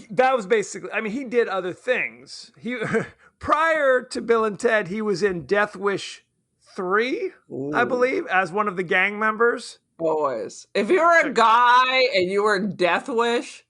Speaker 4: That was basically, I mean, he did other things. He prior to Bill and Ted, he was in Death Wish 3, I believe, as one of the gang members.
Speaker 5: Boys. If you were a guy and you were in Death Wish,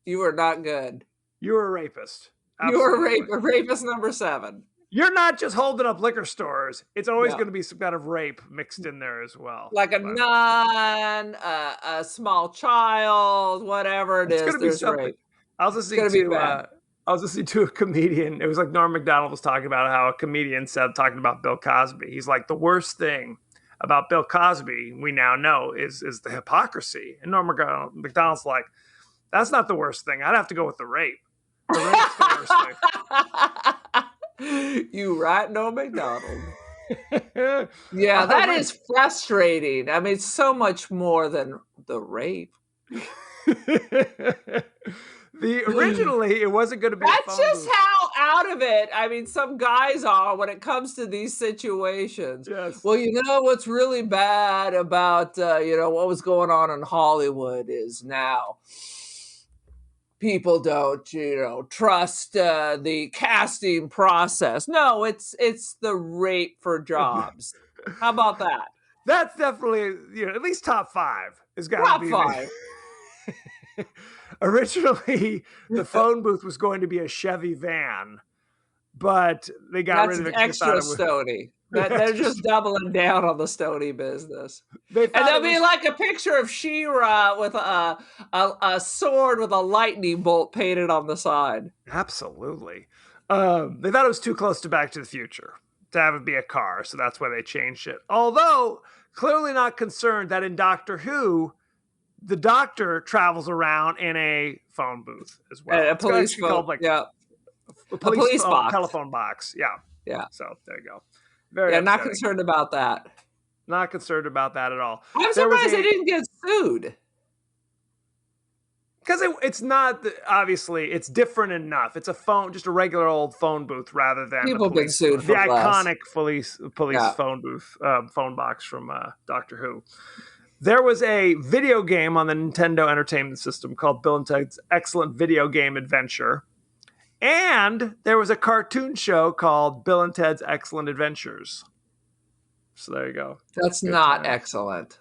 Speaker 5: you were not good.
Speaker 4: You were a rapist.
Speaker 5: You were
Speaker 4: Absolutely.
Speaker 5: a rapist number 7.
Speaker 4: You're not just holding up liquor stores. It's always
Speaker 5: No.
Speaker 4: going to be some kind of rape mixed in there as well.
Speaker 5: Like a nun, a small child, whatever it
Speaker 4: It's
Speaker 5: is,
Speaker 4: going to be
Speaker 5: there's
Speaker 4: something.
Speaker 5: rape.
Speaker 4: I was listening to a comedian. It was like Norm Macdonald was talking about how a comedian said, talking about Bill Cosby. He's like, the worst thing about Bill Cosby, we now know, is the hypocrisy. And Norm Macdonald's like, that's not the worst thing. I'd have to go with the rape. The rape's the worst thing.
Speaker 5: You right, Norm Macdonald. Yeah, that is frustrating. I mean, it's so much more than the rape.
Speaker 4: Originally, it wasn't going to be.
Speaker 5: That's just how out of it. I mean, some guys are when it comes to these situations.
Speaker 4: Yes.
Speaker 5: Well, you know what's really bad about what was going on in Hollywood is now people don't trust the casting process. No, it's the rape for jobs. How about that?
Speaker 4: That's definitely at least top 5. It's got
Speaker 5: Top
Speaker 4: to be
Speaker 5: five.
Speaker 4: Originally, the phone booth was going to be a Chevy van, but they got
Speaker 5: That's
Speaker 4: rid of it because they thought
Speaker 5: extra
Speaker 4: it was
Speaker 5: stony. They're just doubling down on the stony business.
Speaker 4: They
Speaker 5: And
Speaker 4: thought
Speaker 5: there'll
Speaker 4: it
Speaker 5: be
Speaker 4: was
Speaker 5: like a picture of She-Ra with a sword with a lightning bolt painted on the side.
Speaker 4: absolutely. They thought it was too close to Back to the Future to have it be a car, so that's why they changed it. Although clearly not concerned that in Doctor Who, the Doctor travels around in a phone booth as well.
Speaker 5: And a
Speaker 4: It's
Speaker 5: police
Speaker 4: actually
Speaker 5: phone,
Speaker 4: called like
Speaker 5: yeah,
Speaker 4: a
Speaker 5: a police box.
Speaker 4: telephone box. Yeah.
Speaker 5: Yeah,
Speaker 4: So there you go. Very
Speaker 5: yeah, not
Speaker 4: upsetting.
Speaker 5: concerned about that.
Speaker 4: Not concerned about that at all.
Speaker 5: I'm
Speaker 4: There was
Speaker 5: surprised they didn't get sued.
Speaker 4: Because it's not obviously it's different enough. It's a phone, just a regular old phone booth, rather than
Speaker 5: People have been sued
Speaker 4: the
Speaker 5: for less.
Speaker 4: iconic police
Speaker 5: Yeah.
Speaker 4: phone booth phone box from Doctor Who. There was a video game on the Nintendo Entertainment System called Bill and Ted's Excellent Video Game Adventure, and there was a cartoon show called Bill and Ted's Excellent Adventures. So there you go.
Speaker 5: That's
Speaker 4: Good
Speaker 5: not
Speaker 4: time.
Speaker 5: excellent.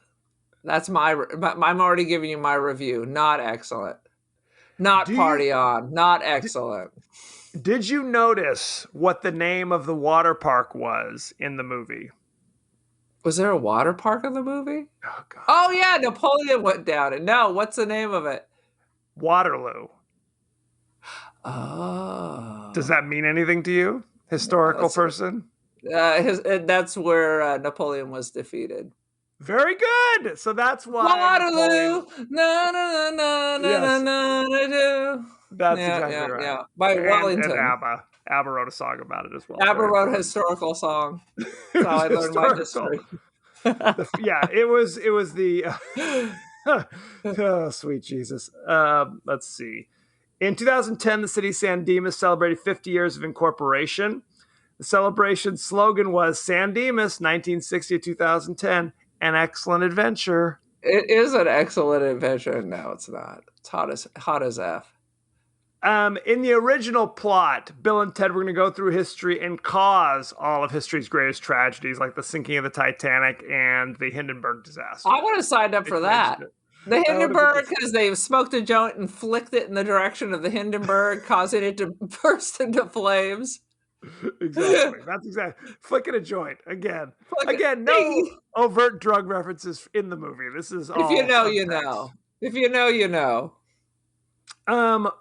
Speaker 5: That's I'm already giving you my review. Not excellent. Not party on. Not excellent.
Speaker 4: Did you notice what the name of the water park was in the movie?
Speaker 5: Was there a water park in the movie?
Speaker 4: Oh, God.
Speaker 5: Oh yeah, Napoleon went down it. No, what's the name of it?
Speaker 4: Waterloo.
Speaker 5: Oh.
Speaker 4: Does that mean anything to you? Historical person?
Speaker 5: That's where Napoleon was defeated.
Speaker 4: Very good. So that's why
Speaker 5: Waterloo. Na na na na
Speaker 4: Yes.
Speaker 5: na na na.
Speaker 4: That's
Speaker 5: Yeah,
Speaker 4: exactly
Speaker 5: yeah,
Speaker 4: right.
Speaker 5: yeah. By
Speaker 4: And
Speaker 5: Wellington.
Speaker 4: ABBA. ABBA wrote a song about it as well.
Speaker 5: ABBA
Speaker 4: Very
Speaker 5: wrote a
Speaker 4: cool.
Speaker 5: historical song. That's how I learned my history.
Speaker 4: Yeah, it was the oh, sweet Jesus. Let's see. In 2010, the city of San Dimas celebrated 50 years of incorporation. The celebration slogan was San Dimas, 1960 to 2010, an excellent adventure.
Speaker 5: It is an excellent adventure. No, it's not. It's hot as F.
Speaker 4: In the original plot, Bill and Ted were going to go through history and cause all of history's greatest tragedies, like the sinking of the Titanic and the Hindenburg disaster.
Speaker 5: I would have signed up for that. The Hindenburg, because they smoked a joint and flicked it in the direction of the Hindenburg, causing it to burst into flames.
Speaker 4: Exactly. That's exactly. Flicking a joint again. Again, no
Speaker 5: Hey.
Speaker 4: overt drug references in the movie. This is all
Speaker 5: If you know, you
Speaker 4: subtext.
Speaker 5: know. If you know, you know.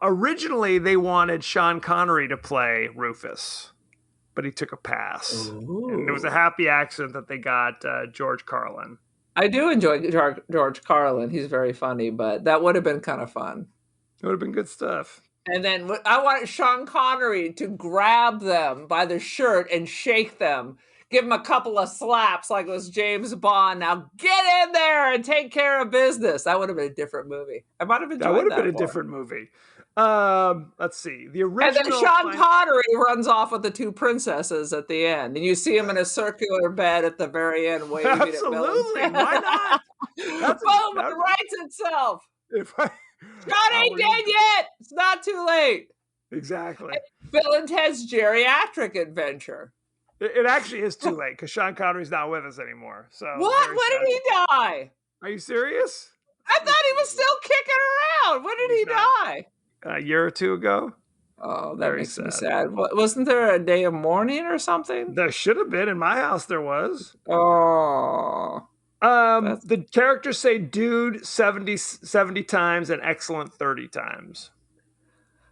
Speaker 4: Originally, they wanted Sean Connery to play Rufus, but he took a pass. And it was a happy accident that they got George Carlin.
Speaker 5: I do enjoy George Carlin. He's very funny, but that would have been kind of fun.
Speaker 4: It would have been good stuff.
Speaker 5: And then I want Sean Connery to grab them by the shirt and shake them. Give them a couple of slaps like it was James Bond. Now get in there and take care of business. That would have been a different movie. I might have enjoyed that.
Speaker 4: That would have been a
Speaker 5: more.
Speaker 4: different movie. Let's see. The original.
Speaker 5: And then Sean Connery runs off with the two princesses at the end. And you see him in a circular bed at the very end waving
Speaker 4: Absolutely.
Speaker 5: at Bill.
Speaker 4: Why not?
Speaker 5: Boom, it writes itself.
Speaker 4: If I,
Speaker 5: John ain't dead yet. It's not too late.
Speaker 4: Exactly.
Speaker 5: Bill and Ted's geriatric adventure.
Speaker 4: It actually is too late because Sean Connery's not with us anymore. So
Speaker 5: What?
Speaker 4: very
Speaker 5: When
Speaker 4: sad.
Speaker 5: did he die?
Speaker 4: Are you serious?
Speaker 5: I thought he was still kicking around. When did he
Speaker 4: He's not.
Speaker 5: die?
Speaker 4: A year or two ago?
Speaker 5: Oh, that
Speaker 4: Very
Speaker 5: makes me
Speaker 4: sad.
Speaker 5: sad. Wasn't there a day of mourning or something?
Speaker 4: There should have been. In my house, there was.
Speaker 5: Oh.
Speaker 4: The characters say dude 70 times and excellent 30 times.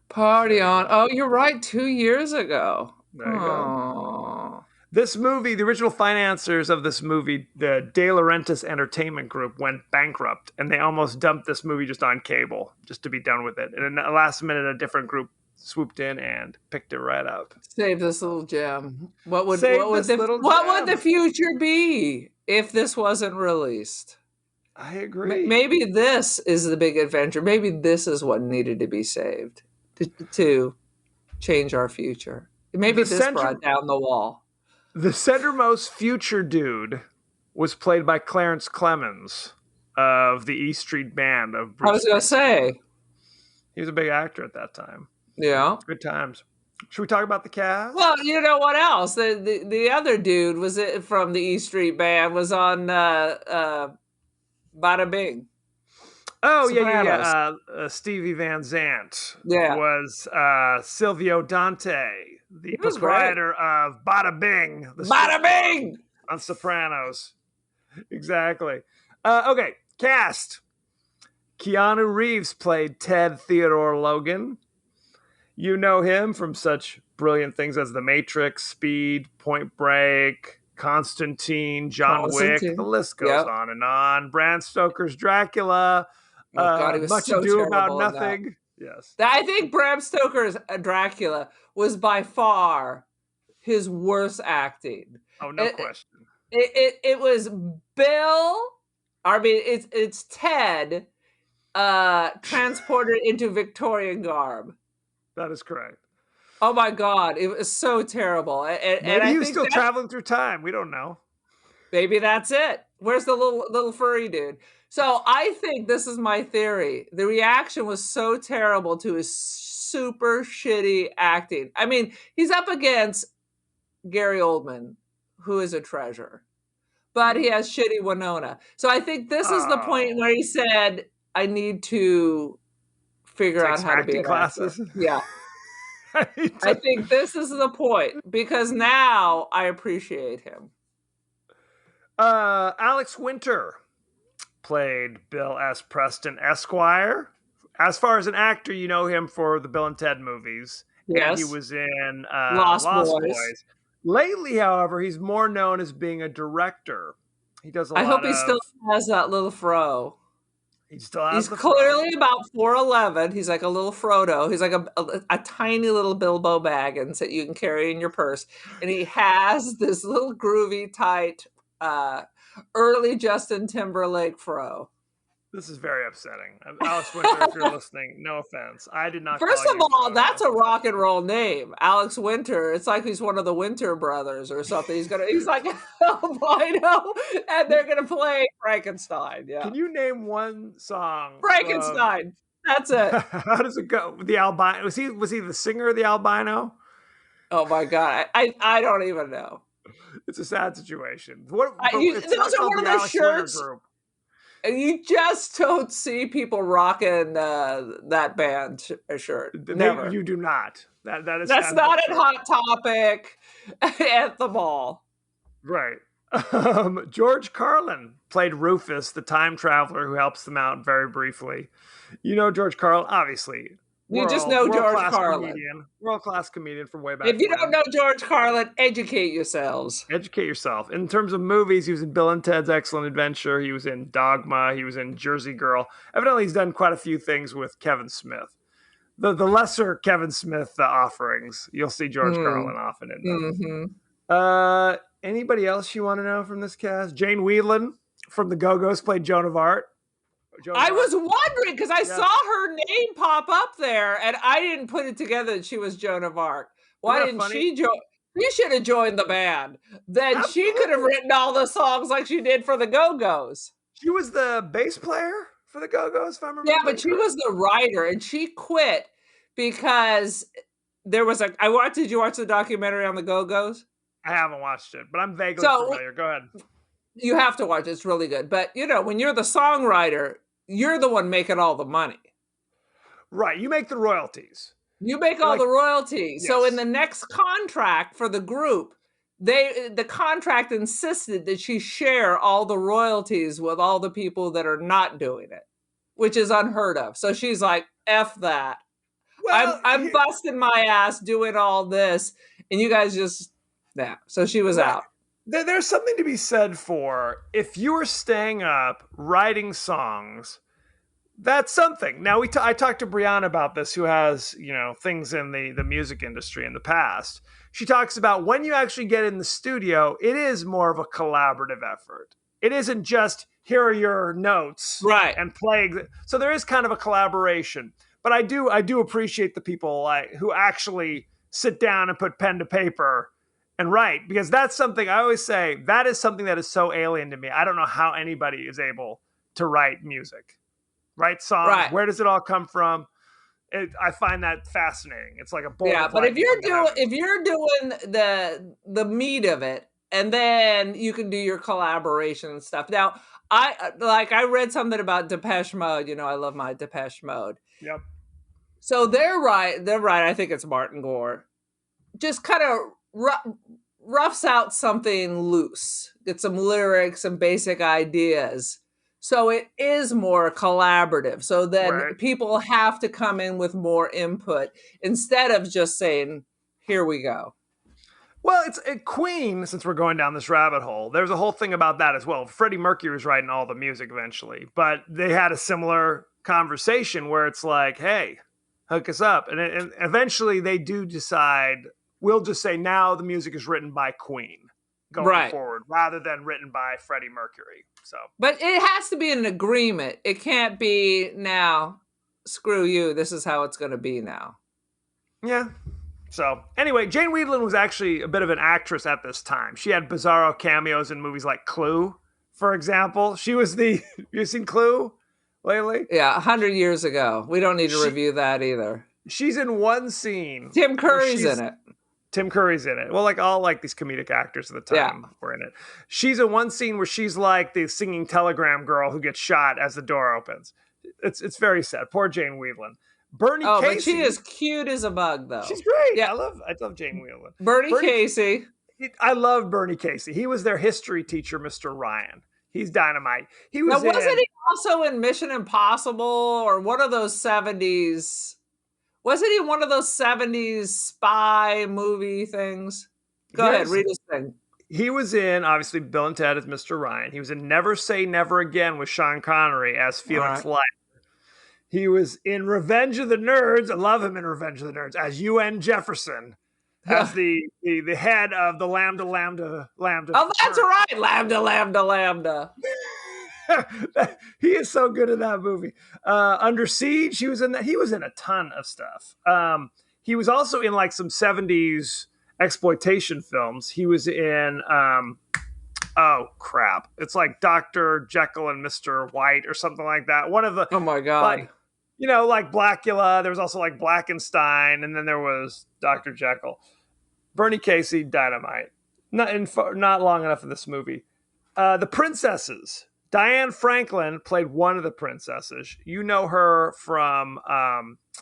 Speaker 5: Party on. Oh, you're right. 2 years ago.
Speaker 4: There you go.
Speaker 5: Oh.
Speaker 4: This movie, the original financiers of this movie, the De Laurentiis Entertainment Group, went bankrupt, and they almost dumped this movie just on cable, just to be done with it. And in the last minute, a different group swooped in and picked it right up.
Speaker 5: Save this little gem. What would
Speaker 4: Save
Speaker 5: what would
Speaker 4: this
Speaker 5: the
Speaker 4: little
Speaker 5: what
Speaker 4: gem.
Speaker 5: would the future be if this wasn't released?
Speaker 4: I agree.
Speaker 5: Maybe this is the big adventure. Maybe this is what needed to be saved to change our future. Maybe this brought down the wall.
Speaker 4: The centermost future dude was played by Clarence Clemens of the E Street Band of Bruce
Speaker 5: I was going to say.
Speaker 4: He was a big actor at that time.
Speaker 5: Yeah.
Speaker 4: Good times. Should we talk about the cast?
Speaker 5: Well, you know what else? The other dude was from the E Street Band was on Bada Bing.
Speaker 4: Oh, yeah, yeah,
Speaker 5: Sopranos.
Speaker 4: yeah. Stevie Van Zandt
Speaker 5: Yeah,
Speaker 4: was Silvio Dante, the
Speaker 5: he was great.
Speaker 4: proprietor of Bada Bing, the strip
Speaker 5: Bada
Speaker 4: club
Speaker 5: bing.
Speaker 4: on Sopranos. Exactly. Okay, cast. Keanu Reeves played Ted Theodore Logan. You know him from such brilliant things as The Matrix, Speed, Point Break, Constantine, John Wick. The
Speaker 5: Constantine.
Speaker 4: list goes
Speaker 5: Yep.
Speaker 4: on and on. Bram Stoker's Dracula.
Speaker 5: Oh God, he was
Speaker 4: Much
Speaker 5: so
Speaker 4: Ado About
Speaker 5: terrible in that.
Speaker 4: Nothing. Yes.
Speaker 5: I think Bram Stoker's Dracula was by far his worst acting.
Speaker 4: Oh, no
Speaker 5: It,
Speaker 4: question.
Speaker 5: it was Bill. I mean, it's Ted transported into Victorian garb.
Speaker 4: That is correct.
Speaker 5: Oh my God, it was so terrible. And
Speaker 4: Maybe
Speaker 5: I
Speaker 4: he was
Speaker 5: think
Speaker 4: still
Speaker 5: that
Speaker 4: traveling through time. We don't know.
Speaker 5: maybe that's it. Where's the little furry dude? So I think this is my theory. The reaction was so terrible to his super shitty acting. I mean, he's up against Gary Oldman, who is a treasure, but he has shitty Winona. So I think this is the point
Speaker 4: Oh.
Speaker 5: where he said, I need to figure
Speaker 4: Take
Speaker 5: out
Speaker 4: some
Speaker 5: how to be
Speaker 4: acting
Speaker 5: an actor.
Speaker 4: classes.
Speaker 5: Yeah. I think this is the point because now I appreciate him.
Speaker 4: Alex Winter played Bill S. Preston Esquire. As far as an actor, you know him for the Bill and Ted movies. And he
Speaker 5: Yes.
Speaker 4: was in
Speaker 5: Lost
Speaker 4: Lost
Speaker 5: Boys.
Speaker 4: Boys. Lately, however, he's more known as being a director. He does a
Speaker 5: I
Speaker 4: lot
Speaker 5: hope he
Speaker 4: of...
Speaker 5: still has that little fro.
Speaker 4: He still has
Speaker 5: He's
Speaker 4: the fro.
Speaker 5: clearly about 4'11". He's like a little Frodo. He's like a tiny little Bilbo Baggins that you can carry in your purse. And he has this little groovy, tight, early Justin Timberlake fro.
Speaker 4: This is very upsetting. Alex Winter, if you're listening, no offense. I did not
Speaker 5: First
Speaker 4: call
Speaker 5: of
Speaker 4: you
Speaker 5: all,
Speaker 4: Frodo.
Speaker 5: that's a rock and roll name, Alex Winter. It's like he's one of the Winter brothers or something. He's like albino, and they're gonna play Frankenstein. Yeah,
Speaker 4: Can you name one song?
Speaker 5: Frankenstein. That's it.
Speaker 4: How does it go? The albino was he the singer of the albino?
Speaker 5: Oh my God, I don't even know.
Speaker 4: It's a sad situation. What?
Speaker 5: Those are one of the shirts.
Speaker 4: Group.
Speaker 5: And you just don't see people rocking that band shirt. Never.
Speaker 4: You do not. That is.
Speaker 5: That's not at Hot Topic at the mall.
Speaker 4: Right. George Carlin played Rufus, the time traveler who helps them out very briefly. You know George Carlin, obviously.
Speaker 5: You just know George Carlin.
Speaker 4: World-class comedian from way back
Speaker 5: If you
Speaker 4: when.
Speaker 5: don't know George Carlin, educate yourselves.
Speaker 4: Educate yourself. In terms of movies, he was in Bill and Ted's Excellent Adventure. He was in Dogma. He was in Jersey Girl. Evidently, he's done quite a few things with Kevin Smith. The lesser Kevin Smith offerings, you'll see George Carlin often in them. Anybody else you want to know from this cast? Jane Whelan from the Go-Go's played Joan of Arc.
Speaker 5: I was wondering because I saw her name pop up there, and I didn't put it together that she was Joan of Arc. Why didn't she join? She should have joined the band. Then Absolutely. She could have written all the songs like she did for the Go-Go's.
Speaker 4: She was the bass player for the Go-Go's, if I remember.
Speaker 5: Yeah, but she was the writer, and she quit because there was did you watch the documentary on the Go-Go's?
Speaker 4: I haven't watched it, but I'm vaguely familiar. Go ahead.
Speaker 5: You have to watch it. It's really good. But, when you're the songwriter, you're the one making all the money.
Speaker 4: Right. You make the royalties.
Speaker 5: You make all the royalties. Yes. So in the next contract for the group, the contract insisted that she share all the royalties with all the people that are not doing it, which is unheard of. So she's like, F that. Well, I'm busting my ass doing all this, and you guys just, yeah. So she was out.
Speaker 4: There's something to be said for if you were staying up writing songs, that's something. Now I talked to Brianna about this, who has things in the music industry in the past. She talks about when you actually get in the studio, it is more of a collaborative effort. It isn't just here are your notes,
Speaker 5: right,
Speaker 4: and playing. So there is kind of a collaboration. But I do appreciate the people who actually sit down and put pen to paper and write, because that's something I always say, that is something that is so alien to me. I don't know how anybody is able to write music, write songs. Right. Where does it all come from? I find that fascinating. It's like a bowl.
Speaker 5: Yeah, but if you're doing the meat of it, and then you can do your collaboration and stuff. Now, I read something about Depeche Mode. You know, I love my Depeche Mode.
Speaker 4: Yep.
Speaker 5: So they're right. They're right. I think it's Martin Gore. Just kind of roughs out something loose, get some lyrics, some basic ideas. So it is more collaborative. So then
Speaker 4: Right.
Speaker 5: people have to come in with more input instead of just saying, here we go.
Speaker 4: Well, it's Queen, since we're going down this rabbit hole, there's a whole thing about that as well. Freddie Mercury was writing all the music eventually, but they had a similar conversation where it's like, hey, hook us up. And eventually they do decide, we'll just say now the music is written by Queen going forward rather than written by Freddie Mercury. So,
Speaker 5: but it has to be an agreement. It can't be now, screw you, this is how it's going to be now.
Speaker 4: Yeah. So anyway, Jane Wiedlin was actually a bit of an actress at this time. She had bizarro cameos in movies like Clue, for example. She was you seen Clue lately?
Speaker 5: Yeah, 100 years ago. We don't need to review that either.
Speaker 4: She's in one scene.
Speaker 5: Tim Curry's in it.
Speaker 4: Tim Curry's in it. Well, like all like these comedic actors at the time were in it. She's in one scene where she's like the singing telegram girl who gets shot as the door opens. It's very sad. Poor Jane Wiedlin. Bernie Casey.
Speaker 5: But she is cute as a bug, though.
Speaker 4: She's great. Yeah, I love Jane Wiedlin.
Speaker 5: Bernie Casey.
Speaker 4: I love Bernie Casey. He was their history teacher, Mr. Ryan. He's dynamite.
Speaker 5: Wasn't he also in Mission Impossible or one of those 70s? Wasn't he one of those 70s spy movie things? Go ahead, read his thing.
Speaker 4: He was in, obviously, Bill and Ted as Mr. Ryan. He was in Never Say Never Again with Sean Connery as Felix Leiter. He was in Revenge of the Nerds. I love him in Revenge of the Nerds as UN Jefferson, as the head of the Lambda.
Speaker 5: Oh, that's right, Lambda.
Speaker 4: He is so good in that movie. Under Siege, he was in that. He was in a ton of stuff. He was also in like some 70s exploitation films. He was in oh crap, it's like Dr. Jekyll and Mr. White or something like that. One of the
Speaker 5: oh my god,
Speaker 4: like, you know, like Blackula. There was also like Blackenstein, and then there was Dr. Jekyll. Bernie Casey, dynamite. Not long enough in this movie. The princesses. Diane Franklin played one of the princesses. You know her from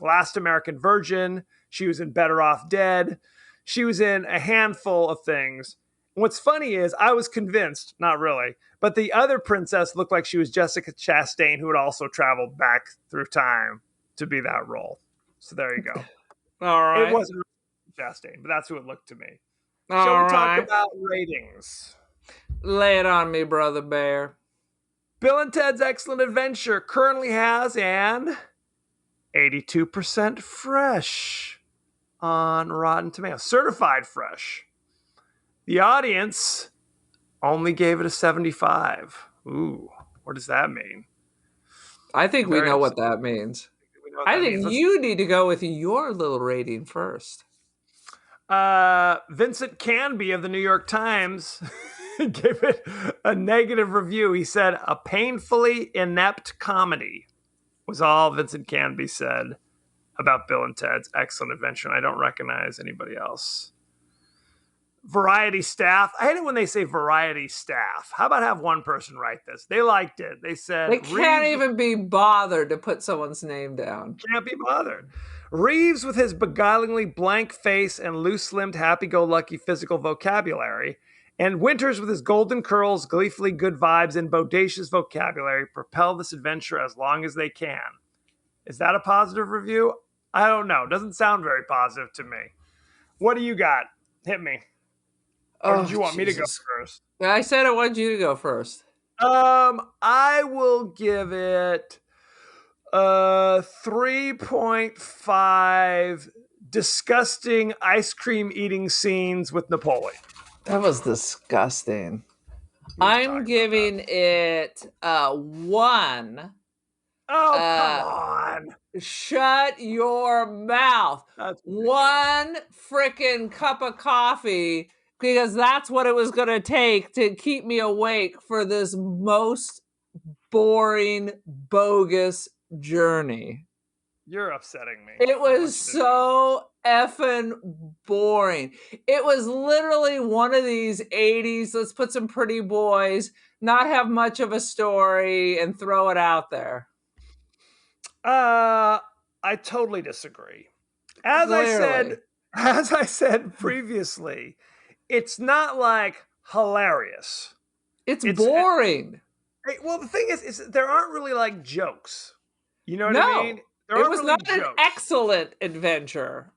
Speaker 4: Last American Virgin. She was in Better Off Dead. She was in a handful of things. What's funny is I was convinced, not really, but the other princess looked like she was Jessica Chastain, who had also traveled back through time to be that role. So there you go.
Speaker 5: All right.
Speaker 4: It wasn't Chastain, but that's who it looked to me. Shall we talk about ratings?
Speaker 5: Lay it on me, Brother Bear.
Speaker 4: Bill and Ted's Excellent Adventure currently has an 82% fresh on Rotten Tomatoes. Certified fresh. The audience only gave it a 75. Ooh, what does that mean?
Speaker 5: I think we know what that means. I think you need to go with your little rating first.
Speaker 4: Vincent Canby of the New York Times gave it a negative review. He said, a painfully inept comedy was all Vincent Canby said about Bill and Ted's Excellent Adventure. And I don't recognize anybody else. Variety staff. I hate it when they say variety staff. How about have one person write this? They liked it. They said
Speaker 5: they can't even be bothered to put someone's name down.
Speaker 4: Can't be bothered. Reeves, with his beguilingly blank face and loose-limbed, happy-go-lucky physical vocabulary, and Winters, with his golden curls, gleefully good vibes, and bodacious vocabulary, propel this adventure as long as they can. Is that a positive review? I don't know. Doesn't sound very positive to me. What do you got? Hit me. Or did you want me to go first?
Speaker 5: I said I wanted you to go first.
Speaker 4: I will give it 3.5 disgusting ice cream eating scenes with Napoleon.
Speaker 5: That was disgusting. I'm giving it 1.
Speaker 4: Oh, come on.
Speaker 5: Shut your mouth.
Speaker 4: That's
Speaker 5: 1 freaking cup of coffee, because that's what it was going to take to keep me awake for this most boring, bogus journey.
Speaker 4: You're upsetting me.
Speaker 5: It
Speaker 4: I want you
Speaker 5: was
Speaker 4: to
Speaker 5: so effing boring. It was literally one of these 80s, let's put some pretty boys, not have much of a story, and throw it out there.
Speaker 4: I totally disagree. As
Speaker 5: Clearly.
Speaker 4: I said previously, it's not like hilarious.
Speaker 5: It's
Speaker 4: It's-
Speaker 5: boring.
Speaker 4: Well, the thing is there aren't really like jokes. You know what
Speaker 5: No,
Speaker 4: I mean? There
Speaker 5: it
Speaker 4: aren't
Speaker 5: was
Speaker 4: really
Speaker 5: not an
Speaker 4: jokes.
Speaker 5: excellent adventure.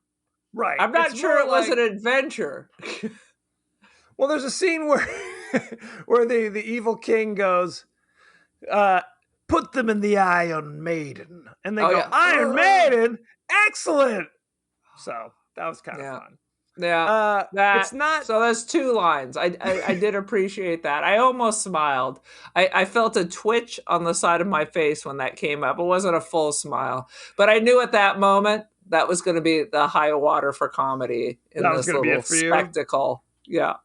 Speaker 4: Right.
Speaker 5: I'm not
Speaker 4: It's
Speaker 5: sure
Speaker 4: more
Speaker 5: it was
Speaker 4: like-
Speaker 5: an adventure.
Speaker 4: Well, there's a scene where where the evil king goes, put them in the Iron Maiden. And they
Speaker 5: Oh,
Speaker 4: go,
Speaker 5: yeah.
Speaker 4: Iron Maiden? Excellent. So that was kind of
Speaker 5: Yeah.
Speaker 4: fun.
Speaker 5: Yeah,
Speaker 4: It's not
Speaker 5: So there's two lines. I did appreciate that. I almost smiled. I felt a twitch on the side of my face when that came up. It wasn't a full smile, but I knew at that moment that was going to be the high water for comedy in
Speaker 4: That was
Speaker 5: this
Speaker 4: gonna be
Speaker 5: little
Speaker 4: it for you?
Speaker 5: spectacle. Yeah.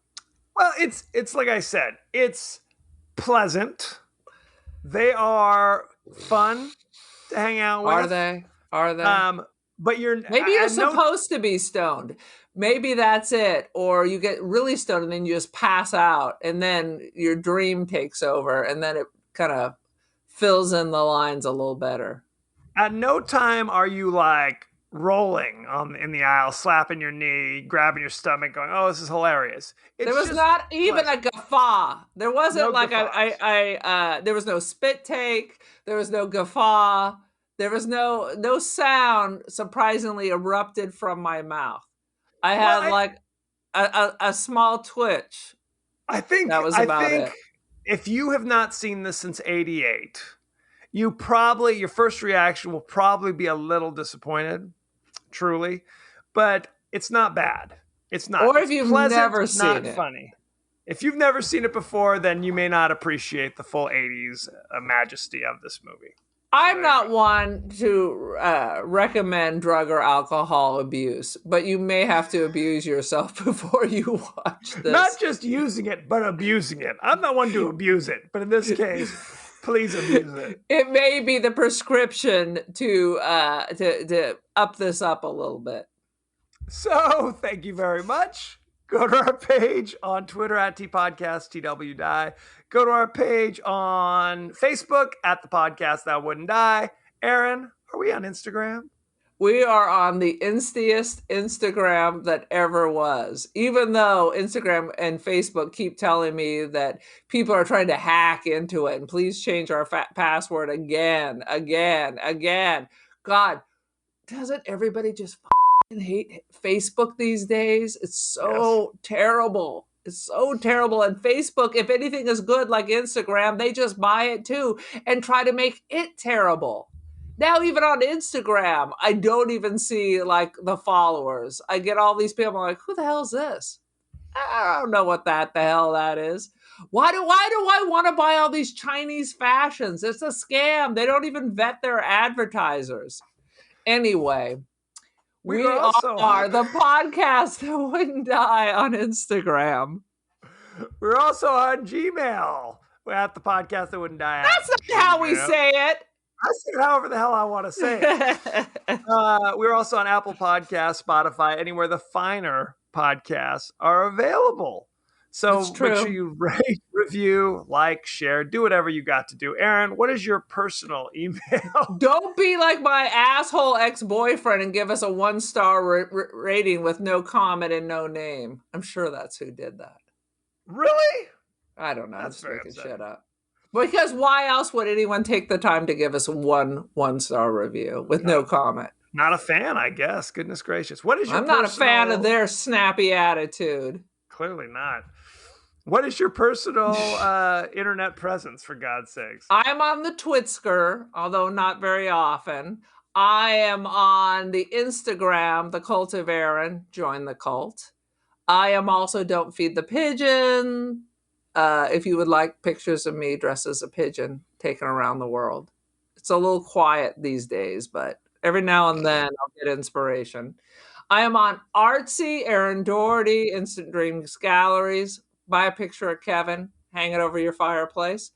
Speaker 4: well, it's like I said, it's pleasant. They are fun to hang out with.
Speaker 5: Are they? Are they?
Speaker 4: But
Speaker 5: Maybe you're
Speaker 4: at no
Speaker 5: supposed to be stoned. Maybe that's it. Or you get really stoned and then you just pass out and then your dream takes over and then it kind of fills in the lines a little better.
Speaker 4: At no time are you like rolling in the aisle, slapping your knee, grabbing your stomach, going, "Oh, this is hilarious."
Speaker 5: There was not even a guffaw. There wasn't
Speaker 4: No
Speaker 5: like
Speaker 4: guffaws.
Speaker 5: there was no spit take. There was no guffaw. There was no sound surprisingly erupted from my mouth. I had like a small twitch.
Speaker 4: I think
Speaker 5: That was about it.
Speaker 4: If you have not seen this since '88, your first reaction will probably be a little disappointed, truly, but it's not bad. It's not.
Speaker 5: Or if
Speaker 4: It's
Speaker 5: you've
Speaker 4: pleasant,
Speaker 5: never
Speaker 4: it's not
Speaker 5: seen it.
Speaker 4: funny. If you've never seen it before, then you may not appreciate the full '80s majesty of this movie.
Speaker 5: I'm not one to recommend drug or alcohol abuse, but you may have to abuse yourself before you watch this.
Speaker 4: Not just using it, but abusing it. I'm not one to abuse it, but in this case, please abuse it.
Speaker 5: It may be the prescription to up this up a little bit.
Speaker 4: So, thank you very much. Go to our page on Twitter at TPodcast, TWDie. Go to our page on Facebook at The Podcast That Wouldn't Die. Aaron, are we on Instagram?
Speaker 5: We are on the instiest Instagram that ever was, even though Instagram and Facebook keep telling me that people are trying to hack into it. And please change our password again. God, doesn't everybody just hate Facebook these days? It's so terrible. It's so terrible. And Facebook, if anything is good like Instagram, they just buy it too and try to make it terrible. Now, even on Instagram, I don't even see like the followers. I get all these people, I'm like, who the hell is this? I don't know what the hell that is. Why do I want to buy all these Chinese fashions? It's a scam. They don't even vet their advertisers. Anyway, we are the podcast that wouldn't die on Instagram.
Speaker 4: We're also on Gmail. We're at The Podcast That Wouldn't Die.
Speaker 5: That's not how we say it.
Speaker 4: I say it however the hell I want to say it. We're also on Apple Podcasts, Spotify, anywhere the finer podcasts are available. So make sure you rate, review, like, share, do whatever you got to do. Aaron, what is your personal email?
Speaker 5: Don't be like my asshole ex-boyfriend and give us a 1-star rating with no comment and no name. I'm sure that's who did that.
Speaker 4: Really?
Speaker 5: I don't know.
Speaker 4: That's
Speaker 5: I'm just making
Speaker 4: upsetting.
Speaker 5: shit up. Because why else would anyone take the time to give us one-star review with no comment?
Speaker 4: Not a fan, I guess. Goodness gracious. What is your
Speaker 5: I'm not a fan of their snappy attitude.
Speaker 4: Clearly not. What is your personal internet presence, for God's sakes?
Speaker 5: I'm on the Twitsker, although not very often. I am on the Instagram, The Cult of Aaron. Join the cult. I am also Don't Feed the Pigeon. If you would like pictures of me dressed as a pigeon taken around the world. It's a little quiet these days, but every now and then I'll get inspiration. I am on Artsy, Aaron Doherty, Instant Dreams Galleries. Buy a picture of Kevin, hang it over your fireplace.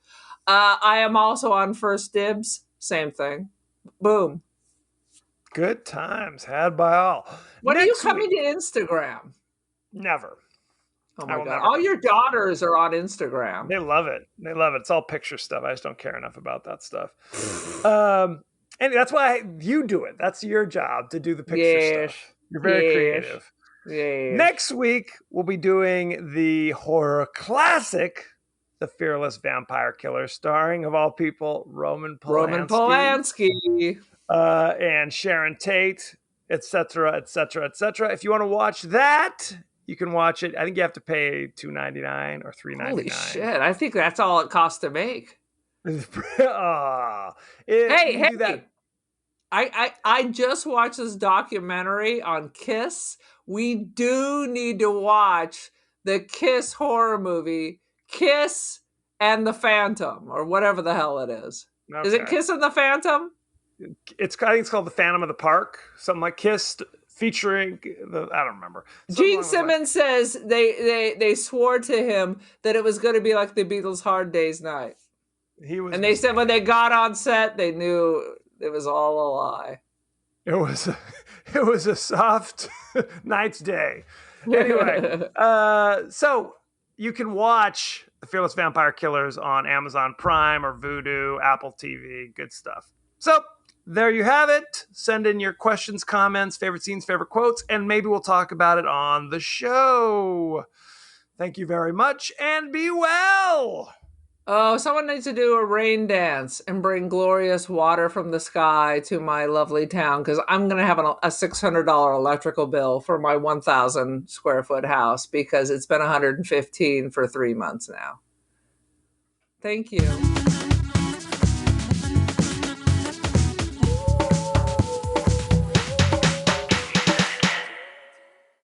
Speaker 5: I am also on First Dibs, same thing. Boom.
Speaker 4: Good times had by all.
Speaker 5: When are you
Speaker 4: Next
Speaker 5: coming
Speaker 4: week-
Speaker 5: to Instagram?
Speaker 4: Never.
Speaker 5: Oh
Speaker 4: I
Speaker 5: my
Speaker 4: will
Speaker 5: god!
Speaker 4: never
Speaker 5: All
Speaker 4: come
Speaker 5: your daughters are on Instagram.
Speaker 4: They love it. They love it. It's all picture stuff. I just don't care enough about that stuff. And that's why you do it. That's your job to do the picture
Speaker 5: Yes.
Speaker 4: stuff. You're very
Speaker 5: Yes.
Speaker 4: creative.
Speaker 5: Yeah.
Speaker 4: Next week, we'll be doing the horror classic, The Fearless Vampire Killer, starring, of all people, Roman Polanski. And Sharon Tate, etc., etc., etc. If you want to watch that, you can watch it. I think you have to pay $2.99 or $3.99.
Speaker 5: Holy shit! I think that's all it costs to make.
Speaker 4: Hey!
Speaker 5: I just watched this documentary on Kiss. We do need to watch the Kiss horror movie, Kiss and the Phantom, or whatever the hell it is.
Speaker 4: Okay.
Speaker 5: Is it Kiss and the Phantom?
Speaker 4: I think it's called The Phantom of the Park. Something like Kiss featuring I don't remember.
Speaker 5: Gene Simmons says they swore to him that it was going to be like the Beatles' Hard Day's Night. And they said when they got on set, they knew it was all a lie.
Speaker 4: It was a soft night's day. Anyway, so you can watch The Fearless Vampire Killers on Amazon Prime or Vudu, Apple TV, good stuff. So there you have it. Send in your questions, comments, favorite scenes, favorite quotes, and maybe we'll talk about it on the show. Thank you very much, and be well.
Speaker 5: Oh, someone needs to do a rain dance and bring glorious water from the sky to my lovely town, because I'm going to have a $600 electrical bill for my 1,000 square foot house because it's been 115 for 3 months now. Thank you.